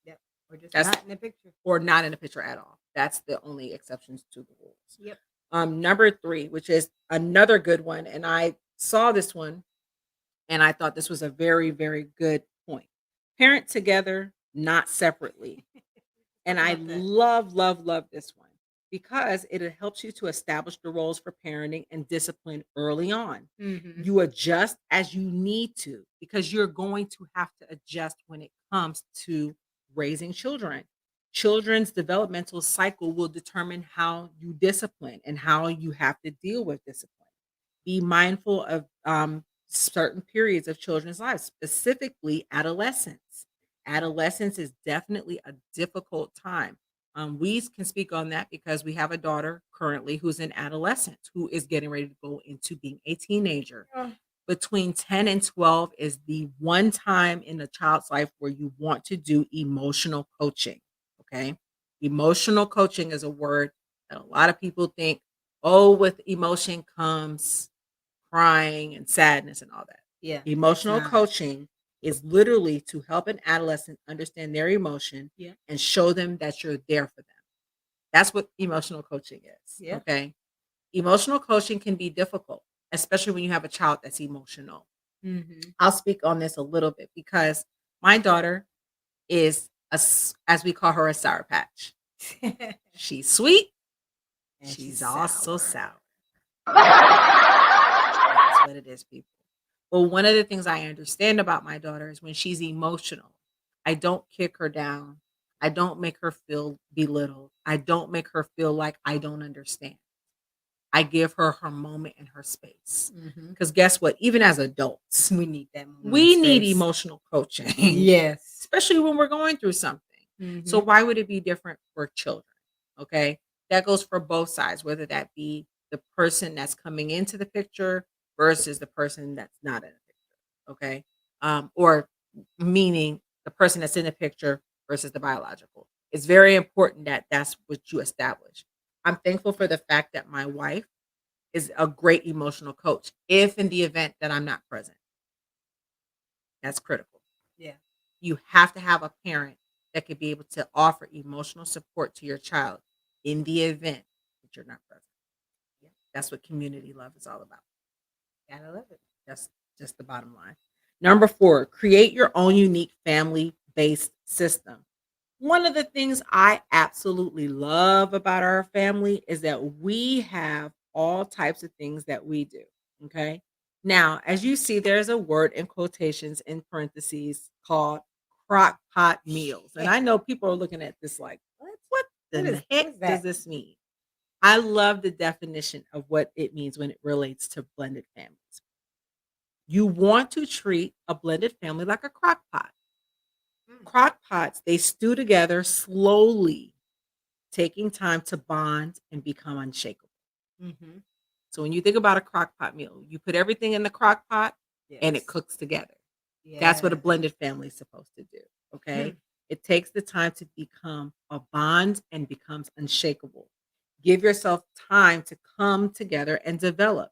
Yep. Or just That's- not in the picture. Or not in the picture at all. That's the only exceptions to the rules. Yep. Number 3, which is another good one, and I saw this one and I thought this was a very, very good point. Parent together, not separately. And I Love that. love this one because it helps you to establish the roles for parenting and discipline early on. Mm-hmm. You adjust as you need to because you're going to have to adjust when it comes to raising children. Children's developmental cycle will determine how you discipline and how you have to deal with discipline. Be mindful of certain periods of children's lives, specifically adolescence. Adolescence is definitely a difficult time. We can speak on that because we have a daughter currently who's in adolescence who is getting ready to go into being a teenager. Between 10 and 12 is the one time in a child's life where you want to do emotional coaching. Okay. Emotional coaching is a word that a lot of people think, oh, with emotion comes crying and sadness and all that. Yeah. Emotional it's not. coaching is literally to help an adolescent understand their emotion Yeah. and show them that you're there for them. That's what emotional coaching is. Yeah. Okay. Emotional coaching can be difficult, especially when you have a child that's emotional. Mm-hmm. I'll speak on this a little bit because my daughter is, as we call her, a sour patch. She's sweet. And she's also sour. That's what it is, people. But one of the things I understand about my daughter is when she's emotional, I don't kick her down. I don't make her feel belittled. I don't make her feel like I don't understand. I give her her moment and her space. Mm-hmm. Because guess what? Even as adults, We need that moment. we and need space. emotional coaching. Yes. Especially when we're going through something. Mm-hmm. So why would it be different for children? Okay. That goes for both sides, whether that be the person that's coming into the picture versus the person that's not in the picture. Okay. Or meaning the person that's in the picture versus the biological. It's very important that that's what you establish. I'm thankful for the fact that my wife is a great emotional coach if in the event that I'm not present. That's critical. Yeah. You have to have a parent that could be able to offer emotional support to your child in the event that you're not present. Yeah. That's what community love is all about. Gotta love it. That's just the bottom line. Number 4, create your own unique family-based system. One of the things I absolutely love about our family is that we have all types of things that we do. Okay. Now, as you see, there's a word in quotations in parentheses called crock pot meals. And I know people are looking at this like, what the heck does this mean? I love the definition of what it means when it relates to blended families. You want to treat a blended family like a crock pot. Crock pots, they stew together slowly, taking time to bond and become unshakable. Mm-hmm. So when you think about a crock pot meal, you put everything in the crock pot and it Yes. cooks together. Yes. That's what a blended family is supposed to do. Okay. It takes the time to become a bond and becomes unshakable. Give yourself time to come together and develop.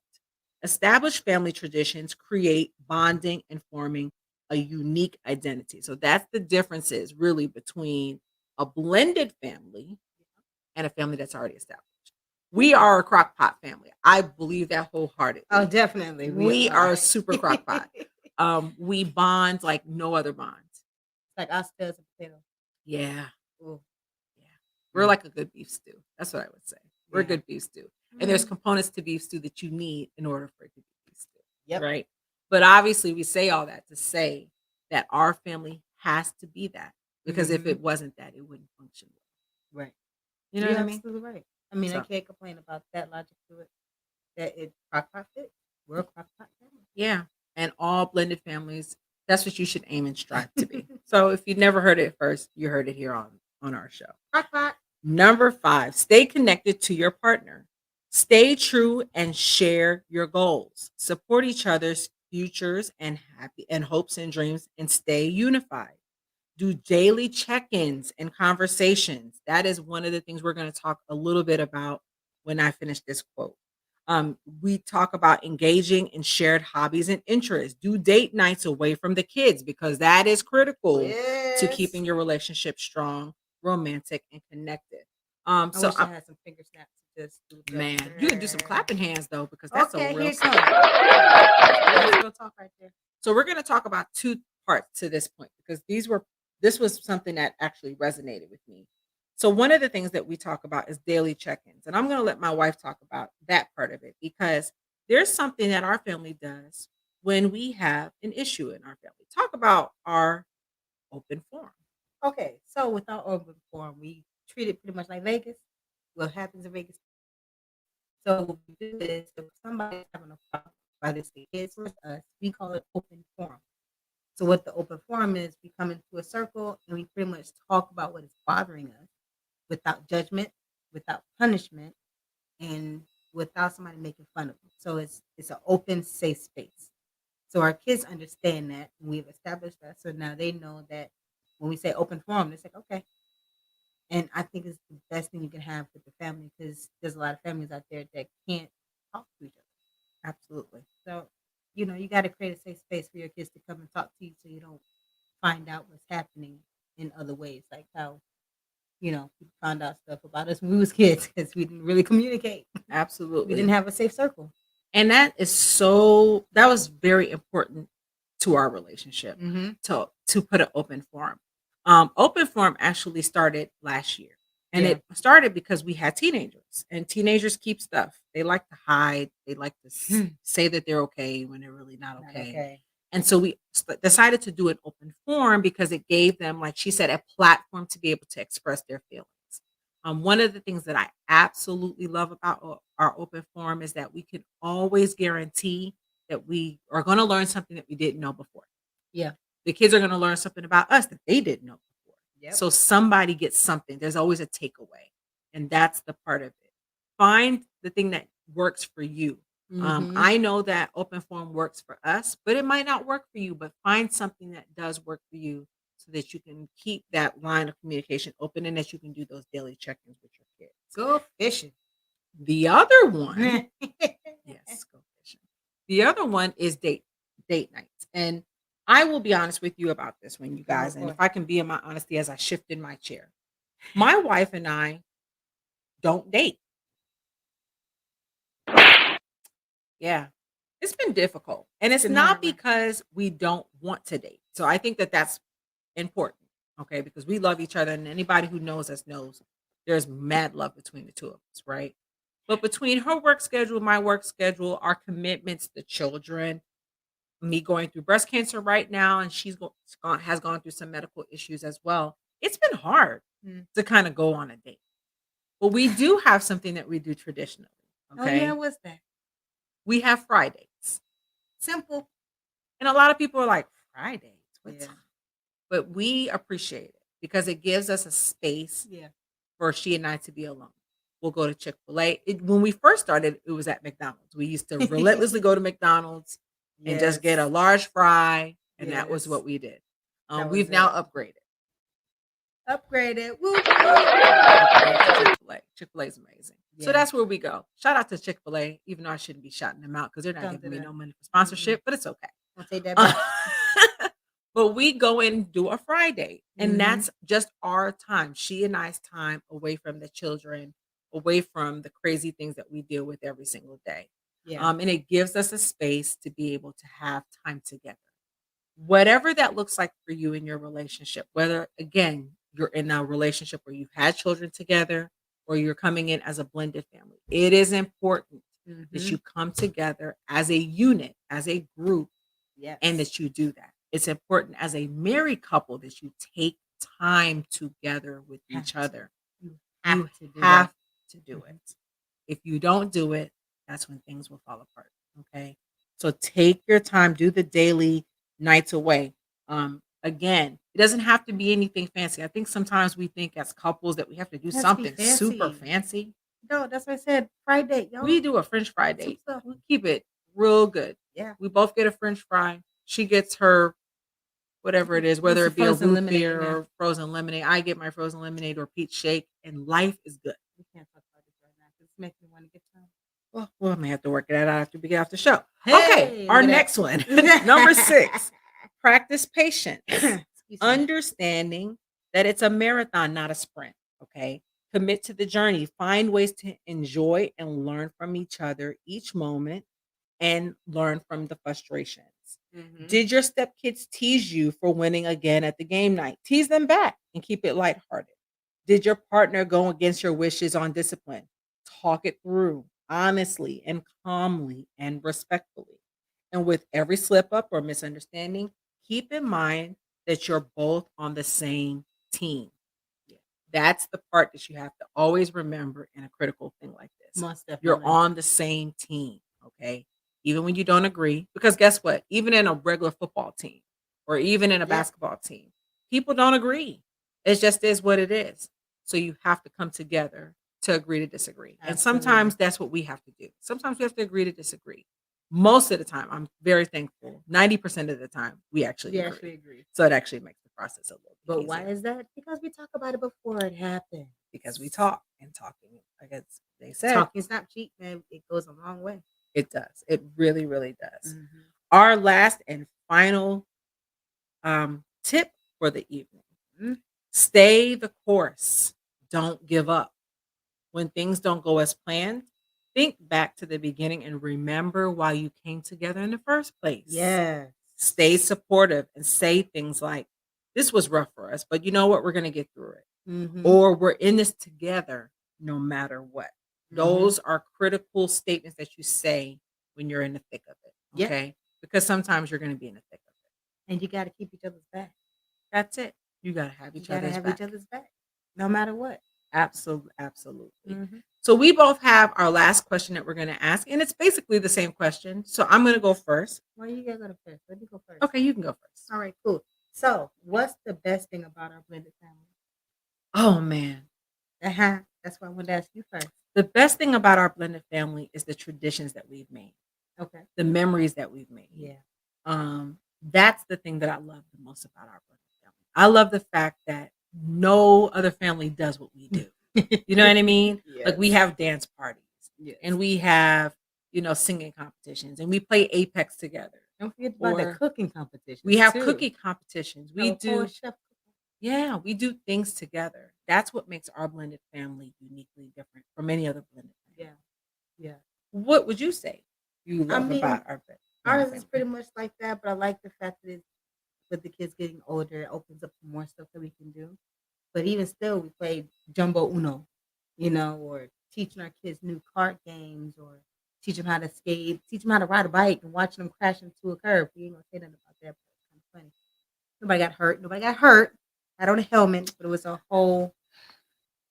Established family traditions create bonding and forming a unique identity. So that's the differences really between a blended family and a family that's already established. We are a crock pot family. I believe that wholeheartedly. Oh, definitely. We are a super crock pot. We bond like no other bonds. Like oxtails and potato. Yeah. Ooh. Yeah. We're like a good beef stew. That's what I would say. We're a Yeah. good beef stew. And there's components to beef stew that you need in order for it to be beef stew. Yep. right? But obviously, we say all that to say that our family has to be that because if Mhm. it wasn't that, it wouldn't function well. Right. You know You're what I mean? absolutely right. I mean, I So, can't complain about that logic to it. That it crock pot fit. We're a crock pot family. yeah. And all blended families, that's what you should aim and strive to be. So, if you never heard it first, you heard it here on our show. Crock pot. Number 5, stay connected to your partner. Stay true and share your goals. Support each other's futures and happy and hopes and dreams and stay unified. Do daily check-ins and conversations. That is one of the things we're going to talk a little bit about when I finish this quote. We talk about engaging in shared hobbies and interests. Do date nights away from the kids because that is critical to Yes. keeping your relationship strong, romantic, and connected. I So wish I had some finger snaps to just do the man, you could do some clapping hands though because that's Okay, a real here it comes. that's real talk right there. So we're going to talk about 2 parts to this point because this was something that actually resonated with me. So one of the things that we talk about is daily check-ins, and I'm going to let my wife talk about that part of it because there's something that our family does when we have an issue in our family. Talk about our open forum. Okay, so with our urban forum, we treat it pretty much like Vegas. What happens in Vegas? So what we do is if somebody's having a problem, whether it's the kids or us, we call it open forum. So what the open forum is, we come into a circle and we pretty much talk about what is bothering us without judgment, without punishment, and without somebody making fun of them. So it's an open, safe space. So our kids understand that and we've established that. So now they know that when we say open forum, it's like, okay. And I think it's the best thing you can have with the family because there's a lot of families out there that can't talk to each other. Absolutely. So, you got to create a safe space for your kids to come and talk to you so you don't find out what's happening in other ways, like how, people found out stuff about us when we was kids because we didn't really communicate. We Absolutely. didn't have a safe circle. And that was very important to our relationship Mm-hmm. to put an open forum. Open forum actually started last year. And Yeah. it started because we had teenagers and teenagers keep stuff. They like to hide. They like to say that they're okay when they're really not Not okay. okay. And so we decided to do an open forum because it gave them, like she said, a platform to be able to express their feelings. One of the things that I absolutely love about our open forum is that we can always guarantee that we are going to learn something that we didn't know before. Yeah. The kids are going to learn something about us that they didn't know before. Yep. So somebody gets something. There's always a takeaway. And that's the part of it. Find the thing that works for you. Mhm. I know that open forum works for us, but it might not work for you. But find something that does work for you so that you can keep that line of communication open and that you can do those daily check-ins with your kids. Go fishing. The other one, yes, go fishing. The other one is date nights. And I will be honest with you about this one, you guys. And if I can be in my honesty as I shift in my chair, my wife and I don't date. Yeah. It's been difficult. And it's been not hard, right? because we don't want to date. So I think that that's important. Okay. Because we love each other. And anybody who knows us knows there's mad love between the two of us. Right. But between her work schedule, my work schedule, our commitments, the children, me going through breast cancer right now, and has gone through some medical issues as well. It's been hard to kind of go on a date. But we do have something that we do traditionally. Oh Okay. yeah, what's that? We have Fridays. Simple. And a lot of people are like, Fridays? What Yeah. time? But we appreciate it because it gives us a space Yeah. for she and I to be alone. We'll go to Chick-fil-A. When we first started, it was at McDonald's. We used to relentlessly go to McDonald's and just get a large fry, and that was Yes. what we did. That We've was now it. upgraded. Upgraded. Woo! Chick-fil-A. Chick-fil-A is amazing. So Yeah. that's where we go. Shout out to Chick-fil-A, even though I shouldn't be shouting them out because they're not Don't giving do me that. no money for sponsorship, but it's okay. I'll take that back. But we go and do a Friday, and Mhm. that's just our time. She and I's time away from the children, away from the crazy things that we deal with every single day. Yeah. And it gives us a space to be able to have time together. Whatever that looks like for you in your relationship, whether again, you're in a relationship where you've had children together or you're coming in as a blended family, it is important that Mhm. you come together as a unit, as a group, Yes. and that you do that. It's important as a married couple that you take time together with Have each to. other. You You have to do have that. to do Mhm. it. If you don't do it, that's when things will fall apart. Okay. So take your time, do the daily nights away. Again, it doesn't have to be anything fancy. I think sometimes we think as couples that we have to do It has to be something super fancy. fancy. No, that's what I said. Friday, y'all. We do a French fry Some date. stuff. We keep it real good. Yeah. We both get a French fry. She gets her whatever it is, whether It's it be a frozen root lemonade beer now. or frozen lemonade. I get my frozen lemonade or peach shake, and life is good. We can't talk about this right now. This makes me want to get some. Well, I may have to work that out after we get off the show. Okay, Hey, our look at next one, that. number 6, practice patience. Excuse me. Understanding that it's a marathon, not a sprint. Okay, commit to the journey. Find ways to enjoy and learn from each other each moment, and learn from the frustrations. Mhm. Did your stepkids tease you for winning again at the game night? Tease them back and keep it lighthearted. Did your partner go against your wishes on discipline? Talk it through honestly and calmly and respectfully. And with every slip up or misunderstanding, keep in mind that you're both on the same team. Yeah. That's the part that you have to always remember in a critical thing like this. Most You're definitely. on the same team, okay? Even when you don't agree, because guess what? Even in a regular football team or even in a Yeah. basketball team, people don't agree. It just is what it is. So you have to come together to agree to disagree. And Absolutely. sometimes that's what we have to do. Sometimes we have to agree to disagree. Most of the time, I'm very thankful. 90% of the time, we actually We agree. actually agree. So it actually makes the process a little bit But easier. why is that? Because we talk about it before it happens. Because we talk, and talking, I guess they said, Talking's not cheap, man. It goes a long way. it does. It really, really does. Mhm. Our last and final tip for the evening: Mhm. stay the course. Don't give up. When things don't go as planned, think back to the beginning and remember why you came together in the first place. Yes. Stay supportive and say things like, "This was rough for us, but you know what? We're going to get through it." Mhm. Or "We're in this together no matter what." Mhm. Those are critical statements that you say when you're in the thick of it. Yeah. Okay. Because sometimes you're going to be in the thick of it. And you got to keep each other's back. That's it. You got to have You each got to other's have back. each other's back, no matter what. Absolutely. Mhm. So we both have our last question that we're going to ask, and it's basically the same question. So I'm going to go first. Well, you gotta go first. Let me go first. Okay, you can go first. All right, cool. So, what's the best thing about our blended family? Oh man. That's why I wanted to ask you first. The best thing about our blended family is the traditions that we've made, Okay. the memories that we've made. Yeah. That's the thing that I love the most about our blended family. I love the fact that no other family does what we do. You know what I mean? Like we Yes. have dance parties Yes. and we have, singing competitions and we play Apex together. Don't forget about the Or cooking competition. We have too. cookie competitions. We Have a full do, chef. yeah, we do things together. That's what makes our blended family uniquely different from any other blended family. Yeah. Yeah. What would you say you I love mean, about our blended Ours family? is pretty much like that, but I like the fact that with the kids getting older, it opens up more stuff that we can do. But even still, we play Jumbo Uno, or teaching our kids new card games, or teach them how to skate, teach them how to ride a bike, and watching them crash into a curb. We ain't gonna say nothing about that, but it's kind of funny. Nobody got hurt. Nobody got hurt. I don't a helmet, but it was a whole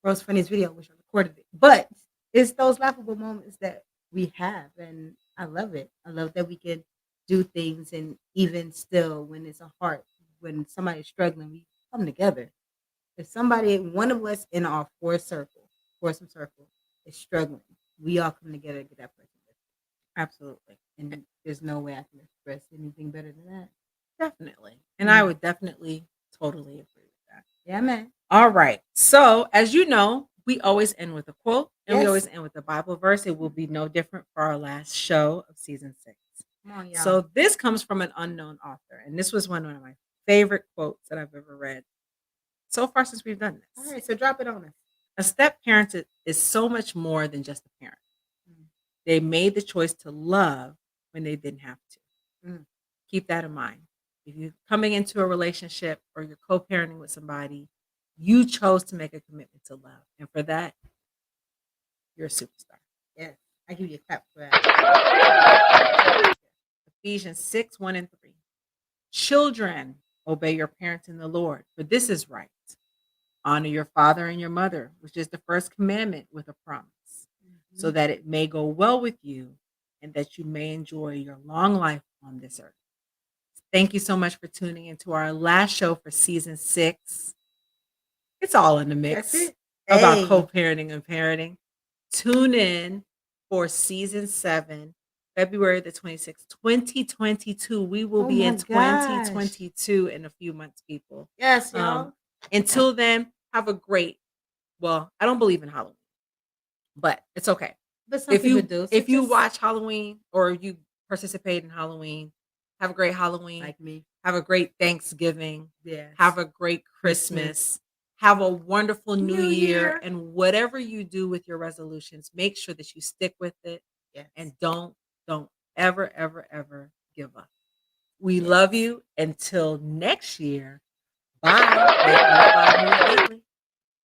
world's funniest video. I wish I recorded it. But it's those laughable moments that we have, and I love it. I love that we can do things, and even still, when it's a heart, when somebody's struggling, we come together. If one of us in our foursome circle, is struggling, we all come together to get that person lifted. Absolutely. And there's no way I can express anything better than that. Definitely. And I would definitely totally agree with that. Yeah, man. All right. So, as you know, we always end with a quote and we Yes. always end with a Bible verse. It will be no different for our last show of season 6. Come on, y'all. So, this comes from an unknown author, and this was one of my favorite quotes that I've ever read so far since we've done All this. right, so drop it on us. A step parent is so much more than just a parent. They made the choice to love when they didn't have to. Mm. Keep that in mind. If you're coming into a relationship or you're co-parenting with somebody, you chose to make a commitment to love. And for that, you're a superstar. Yes. I give you a clap for that. Ephesians 6, 1 and 3. Children, obey your parents in the Lord, for this is right. Honor your father and your mother, which is the first commandment with a promise, so that it may go well with you and that you may enjoy your long life on this earth. Thank you so much for tuning into our last show for season 6. It's all in the mix That's it. about Hey. co-parenting and parenting. Tune in for season 7, February the 26th, 2022. We will Oh be my in gosh. 2022 in a few months, people. Yes, y'all. Until then, have a great, well, I don't believe in Halloween, but it's okay. But some people do. So If you just watch Halloween or you participate in Halloween, have a great Halloween. like me. Have a great Thanksgiving. Yes. Have a great Christmas. Have a wonderful New Year. And whatever you do with your resolutions, make sure that you stick with it. Yes. And don't ever, ever, ever give up. We love you until next year. Bye. Make love, love, move lately.